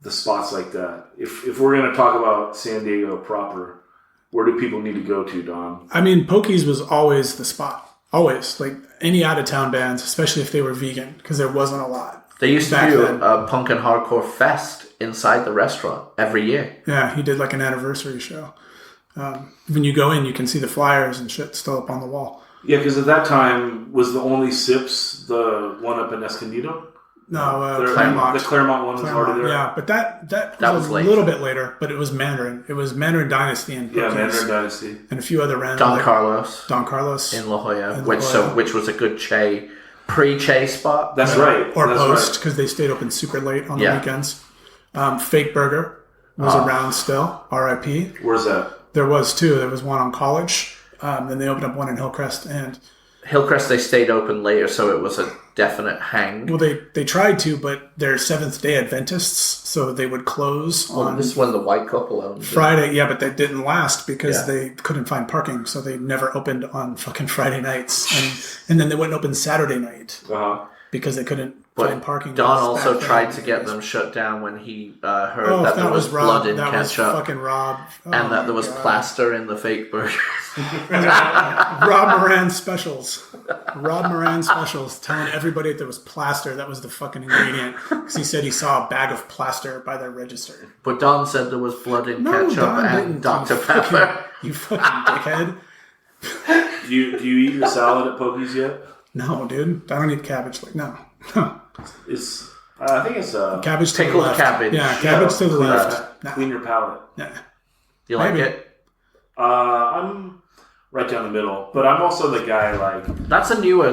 the spots like that. If we're going to talk about San Diego proper, where do people need to go to, Don? I mean, Pokez was always the spot. Always. Like, any out-of-town bands, especially if they were vegan, because there wasn't a lot. They used to back do then. a punk and hardcore fest inside the restaurant every year. Yeah, he did like an anniversary show. When you go in, you can see the flyers and shit still up on the wall. Yeah, because at that time, was the only Sips the one up in Escondido? No, Claremont. The Claremont one was already there. Yeah, but that was a late. little bit later, but it was Mandarin. It was Mandarin Dynasty and Yeah, Pokez. Mandarin Dynasty. And a few other random. Don Carlos in La Jolla, in La Jolla. which was a good pre-Che spot. That's right. Or That's post, right. because they stayed open super late on the weekends. Fake Burger was around still. R.I.P. Where's that? There was two. There was one on College. Then they opened up one in Hillcrest. And Hillcrest, they stayed open later, so it was a definite hang. Well, they tried to, but they're Seventh-day Adventists, so they would close on This is when the white couple owned it. Friday. Yeah, but that didn't last because Yeah. they couldn't find parking, so they never opened on fucking Friday nights, and then they wouldn't open Saturday night because they couldn't find parking. Don also Back tried then. to get them shut down when he heard that there was Rob. blood in That was ketchup fucking Rob. Oh and that there my was God. plaster in the fake burgers. Rob Moran specials. Rob Moran specials telling everybody that there was plaster. That was the fucking ingredient. Because he said he saw a bag of plaster by their register. But Don said there was blood in No, ketchup Don and didn't, Dr. you Pepper. fucking- You fucking dickhead. Do you eat your salad at Pokez yet? No, dude. I don't eat cabbage. Like, no. It's I think it's Cabbage to the Pickled left. cabbage. Yeah, cabbage to the clean, left. Nah. clean your palate. Nah. You like Maybe. it? I'm right down the middle, but I'm also the guy like That's a newer...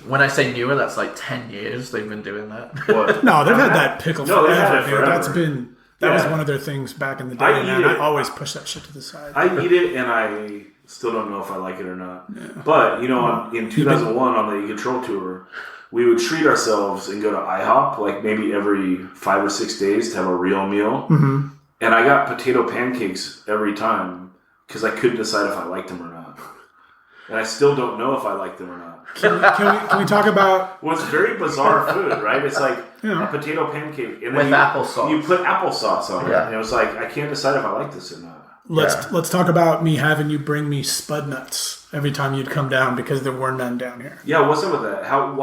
when I say newer, that's like 10 years they've been doing that. what? No, they've had that pickle No, they've had it dude. forever. That's been... That was Yeah. one of their things back in the day, I eat man. it. I always push that shit to the side. I eat it and I still don't know if I like it or not. But you know, in 2001 on the Control tour, we would treat ourselves and go to IHOP like maybe every 5 or 6 days to have a real meal. Mm-hmm. And I got potato pancakes every time because I couldn't decide if I liked them or not. And I still don't know if I like them or not. Can we talk about... Well, it's very bizarre food, right? It's like Yeah. a potato pancake. And With then applesauce. You put applesauce on it. Yeah. And it was like, I can't decide if I like this or not. Let's talk about me having you bring me spud nuts every time you'd come down because there were none down here. Yeah, what's up with that? I don't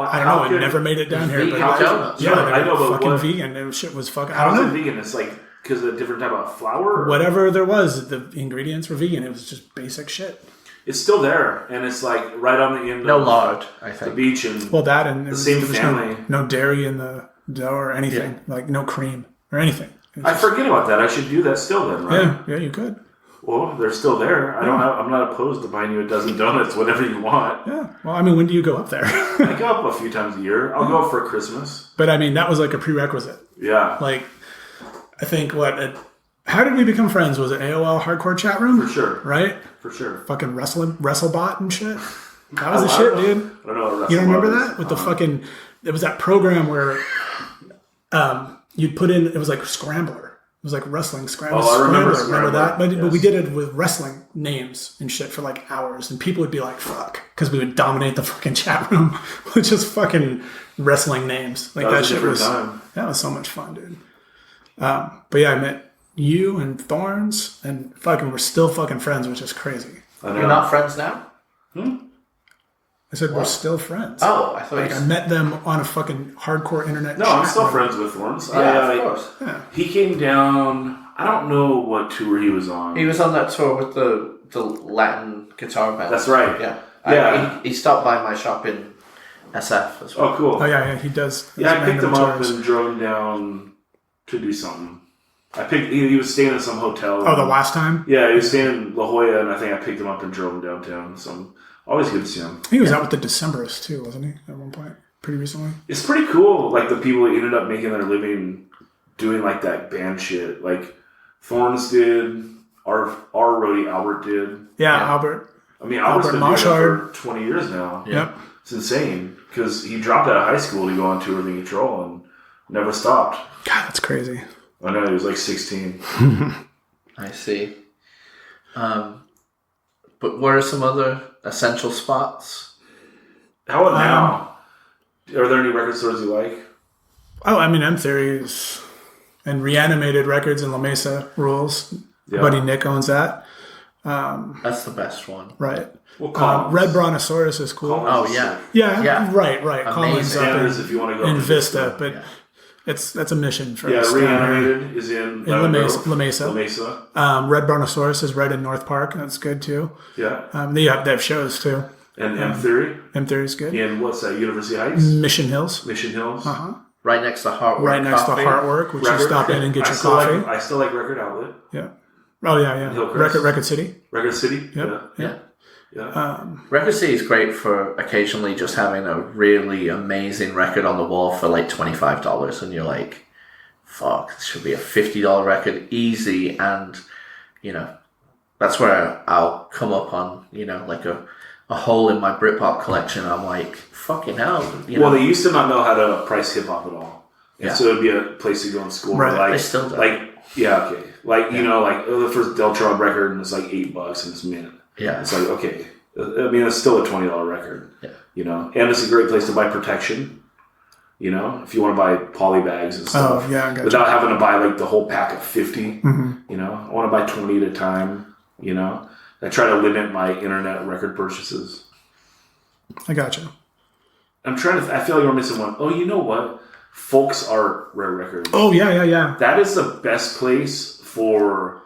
know. It never made it down here. Vegan But donuts. yeah, I know, but fucking what- vegan. And shit was fucking... I How's don't it know. vegan? It's like because of a different type of flour? Or? Whatever there was, the ingredients were vegan. It was just basic shit. It's still there, and it's like right on the end No of lard, I the think. beach. And Well, that and The same there was family. No dairy in the dough or anything. Like no cream or anything. It was I just- forget about that. I should do that still then, right? Yeah, you could. Well, they're still there. I'm not opposed to buying you a dozen donuts, whatever you want. Yeah. Well, I mean, when do you go up there? I go up a few times a year. I'll go up for Christmas. But I mean, that was like a prerequisite. Yeah, Like, I think how did we become friends? Was it AOL hardcore chat room? for sure. Right? For sure. Fucking WrestleBot and shit. That was the I shit, don't know. dude. I don't know what You don't remember WrestleBot is. that? With the fucking... It was that program where you'd put in... It was like Scrambler. It was like wrestling Scrambler. Oh, I remember Remember that? Scrambler, But we yes. did it with wrestling names and shit for like hours. And people would be like, fuck. Because we would dominate the fucking chat room with just fucking wrestling names. Like That that, was a shit different was... time. That was so much fun, dude. But yeah, I met you and Thorns and fucking we're still fucking friends, which is crazy. I know. You're not friends now? I said we're still friends. Oh, I thought Like you I said... met them on a fucking hardcore internet. No, I'm chat still room. friends with Thorns. Yeah, of course. Yeah. He came down. I don't know what tour he was on. He was on that tour with the Latin guitar band. That's right. Yeah. Yeah. He stopped by my shop in SF as well. Oh, cool. Oh yeah, he does. Yeah, I those picked him random up tours. and drove him down to do something. He was staying in some hotel. Oh, the last time Yeah, he was staying in La Jolla, and I think I picked him up and drove him downtown. So I'm always good to see him. he was out with the Decemberists too, wasn't he? At one point, pretty recently. It's pretty cool, like the people who ended up making their living doing like that band shit. Like Thorns did, our roadie Albert did. Yeah, Yeah. Albert. I mean, Albert's Albert been doing Moshard. it for 20 years now. Yep. It's insane because he dropped out of high school to go on tour with The Control and never stopped. God, that's crazy. I know, he was like 16. I see. But what are some other essential spots? How about now? Are there any record stores you like? Oh, I mean, M Theories and Reanimated Records in La Mesa rules. Yeah. Buddy Nick owns that. That's the best one. Right. Well, Collins. Red Brontosaurus is cool. Collins Oh, is yeah. sick. Yeah, Yeah. right. Amazing. Collins up Standards if you want to go in to Vista, but that's a mission for Yeah, us. Reanimated is in La Mesa. La Mesa. Red Brontosaurus is right in North Park. That's good too. Yeah. They have shows too. And M Theory M Theory's good. in what's that? University Heights? Mission Hills. Mission Hills? Right next to Heartwork Right next Coffee. to Heartwork, which you stop in and get your coffee. I still like Record Outlet. Yeah. Oh yeah. Hillcrest. Record City. Record City? Yep. Yeah. Yeah. Record City is great for occasionally just having a really amazing record on the wall for like $25, and you're like, fuck, this should be a $50 record easy. And that's where I'll come up on like a a hole in my Britpop collection. I'm like, fucking hell. Well, they used to not know how to price hip hop at all. And so it'd be a place to go and score. Right. Like, They still do. Yeah, okay. Like, the first Deltron record was like $8 and it's mint. Yeah. It's like, okay. I mean, it's still a $20 record. Yeah. And it's a great place to buy protection. If you want to buy poly bags and stuff. Oh, yeah, I got without having to buy like the whole pack of 50. Mm-hmm. I want to buy 20 at a time. I try to limit my internet record purchases. I gotcha. I feel like we're missing one. Oh, you know what? Folks Art Rare Records. Oh, yeah. That is the best place for...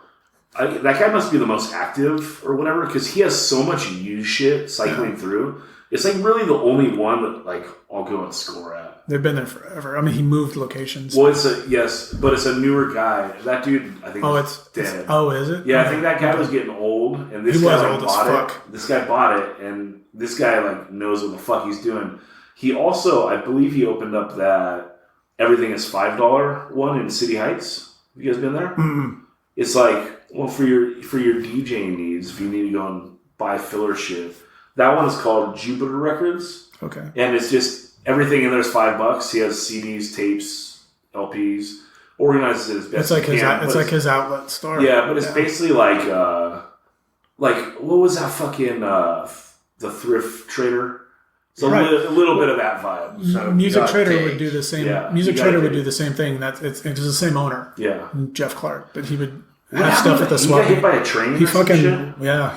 that guy must be the most active or whatever, because he has so much used shit cycling through. It's like really the only one that like I'll go and score at. They've been there forever. I mean, he moved locations. Well, but it's a newer guy. That dude, I think, is dead. Is it? Yeah, I think that guy was getting old, and this guy bought it. This guy bought it, and this guy like knows what the fuck he's doing. He also, I believe, he opened up that Everything is $5 one in City Heights. Have you guys been there? Mm-hmm. It's like, well, for your DJing needs, if you need to go and buy filler shit, that one is called Jupiter Records. Okay. And it's just everything in there is $5. He has CDs, tapes, LPs, organizes it as best he can. It's like his outlet store. Yeah, but it's basically like what was that fucking the Thrift Trader? So a little bit of that vibe. So Music Trader would do the same. Yeah, Music Trader would do the same thing. It's the same owner. Yeah, Jeff Clark, but he would have stuff at the swap. He got hit by a train. He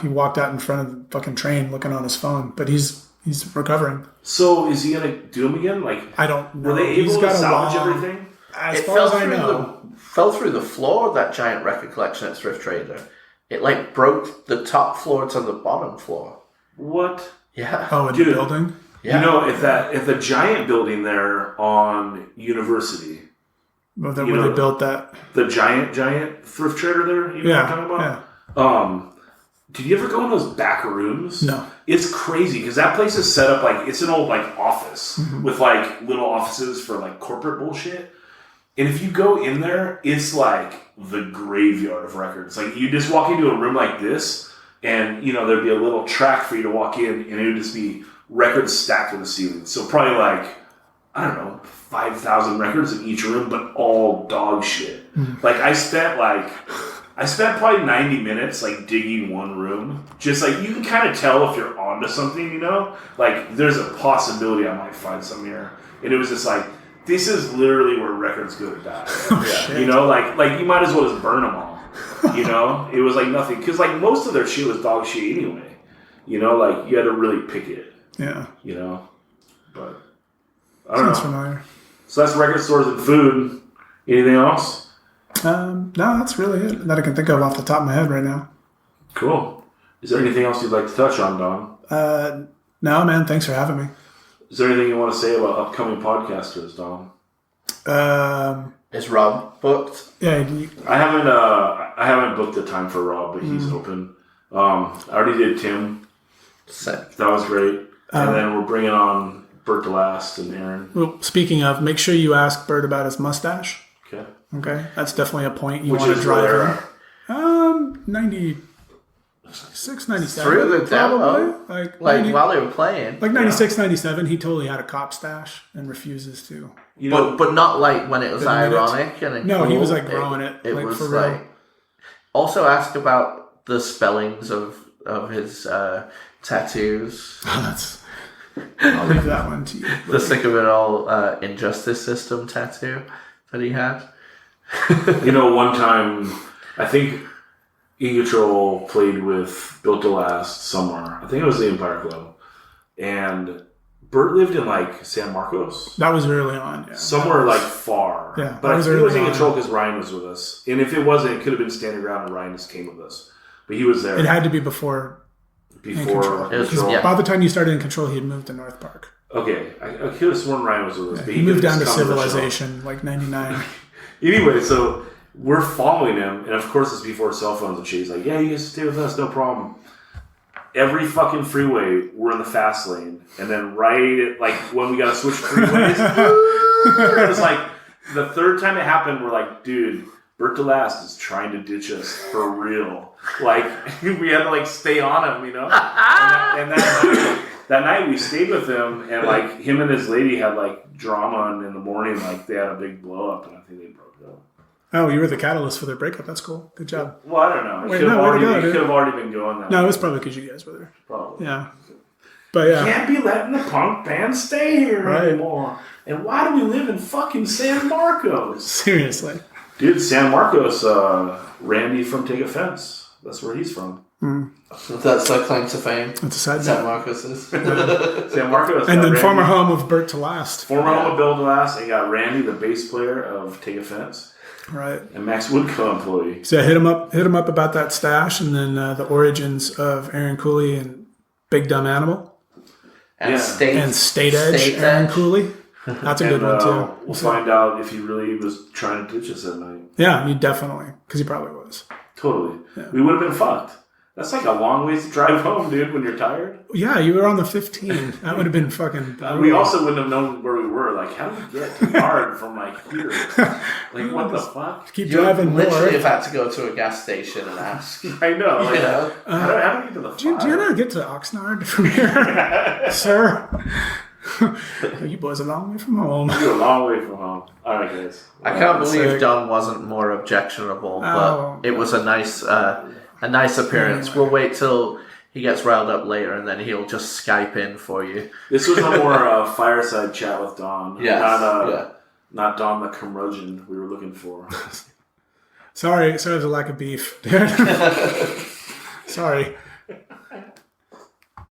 walked out in front of the fucking train looking on his phone, but he's recovering. So is he gonna do them again? Like, I don't know. Were they able to salvage everything? As far as I know, fell through the floor of that giant record collection at Thrift Trader. It like broke the top floor to the bottom floor. What? Yeah. Oh, in the building. Yeah. If the giant building there on University. Well, then when they built that, the giant Thrift Trader there. You know what I'm talking about? Yeah. Did you ever go in those back rooms? No. It's crazy because that place is set up like it's an old like office with like little offices for like corporate bullshit. And if you go in there, it's like the graveyard of records. Like you just walk into a room like this, and there'd be a little track for you to walk in, and it would just be records stacked on the ceiling. So probably like, I don't know, 5,000 records in each room, but all dog shit. Like I spent probably 90 minutes like digging one room. Just like you can kind of tell if you're onto something, Like there's a possibility I might find some here. And it was just like, this is literally where records go to die. Shit. Like you might as well just burn them all. It was like nothing. Because like most of their shit was dog shit anyway. Like you had to really pick it. Yeah. But I don't know. Sounds familiar. So that's record stores and food. Anything else? No, that's really it that I can think of off the top of my head right now. Cool. Is there anything else you'd like to touch on, Don? No, man. Thanks for having me. Is there anything you want to say about upcoming podcasters, Don? Is Rob booked? Yeah. I haven't booked the time for Rob, but he's open. I already did Tim. Sick. That was great. And then we're bringing on Bert DeLast and Aaron. Well, speaking of, make sure you ask Bert about his mustache. Okay. That's definitely a point you Which want to is drive in. 96, 97. Through the probably. demo? Like while they were playing? Like 96, 97, he totally had a cop stash and refuses to. But not like when it was ironic and no, cool. He was like growing it. It like, was for like real. Also ask about the spellings of his tattoos. I'll leave that one to you. The Sick of It All Injustice System tattoo that he had. One time, I think E-Control played with Built to Last somewhere. I think it was the Empire Club. And Bert lived in like San Marcos. That was early on, yeah. Somewhere like far. Yeah, but I think it was E-Control because Ryan was with us. And if it wasn't, it could have been Standing Ground and Ryan just came with us. But he was there. It had to be before Control. By the time you started In Control, he had moved to North Park. Okay. I could have sworn Ryan was with us. But he moved down to Civilization, like 99. Anyway, so we're following him, and of course it's before cell phones and shit. He's like, yeah, you guys stay with us, no problem. Every fucking freeway, we're in the fast lane. And then when we got to switch freeways, it was like, the third time it happened, we're like, dude, Bert DeLast is trying to ditch us for real. Like, we had to, like, stay on him, you know? And that night we stayed with him, and, like, him and his lady had, like, drama, and in the morning, like, they had a big blow-up, and I think they broke up. Oh, you were the catalyst for their breakup. That's cool. Good job. Well, I don't know. It could have already been going that way. No, it was probably because you guys were there. Probably. Yeah. But yeah. Can't be letting the punk band stay here anymore. And why do we live in fucking San Marcos? Seriously. Dude, San Marcos, Randy from Take Offense. That's where he's from. Mm. That's their claim to fame. That's a side San Marcos is. San Marcos. And then former home of Bert DeLast. Former home of Bill DeLast. And got Randy, the bass player of Take Offense. Right. And Max Woodco employee. So hit him up about that stash, and then the origins of Aaron Cooley and Big Dumb Animal. And State Edge, Aaron Cooley. That's a good one, too. We'll find out if he really was trying to ditch us that night. Yeah, you definitely. Because he probably was. Totally. Yeah. We would have been fucked. That's like a long ways to drive home, dude, when you're tired. Yeah, you were on the 15. That would have been fucking... we also wouldn't have known where we were. Like, how did we get to Bard from, like, here? Like, what the fuck? Keep driving more. You literally have had to go to a gas station and ask. I know. Like, how do we get to the do you know get to Oxnard from here? Sir? You boys are a long way from home. You're a long way from home. All right, guys. I can't believe Don wasn't more objectionable, but it was a nice appearance. Anyway. We'll wait till he gets riled up later, and then he'll just Skype in for you. This was a more fireside chat with Don. Yes. Not Don the curmudgeon we were looking for. Sorry for the lack of beef. Sorry.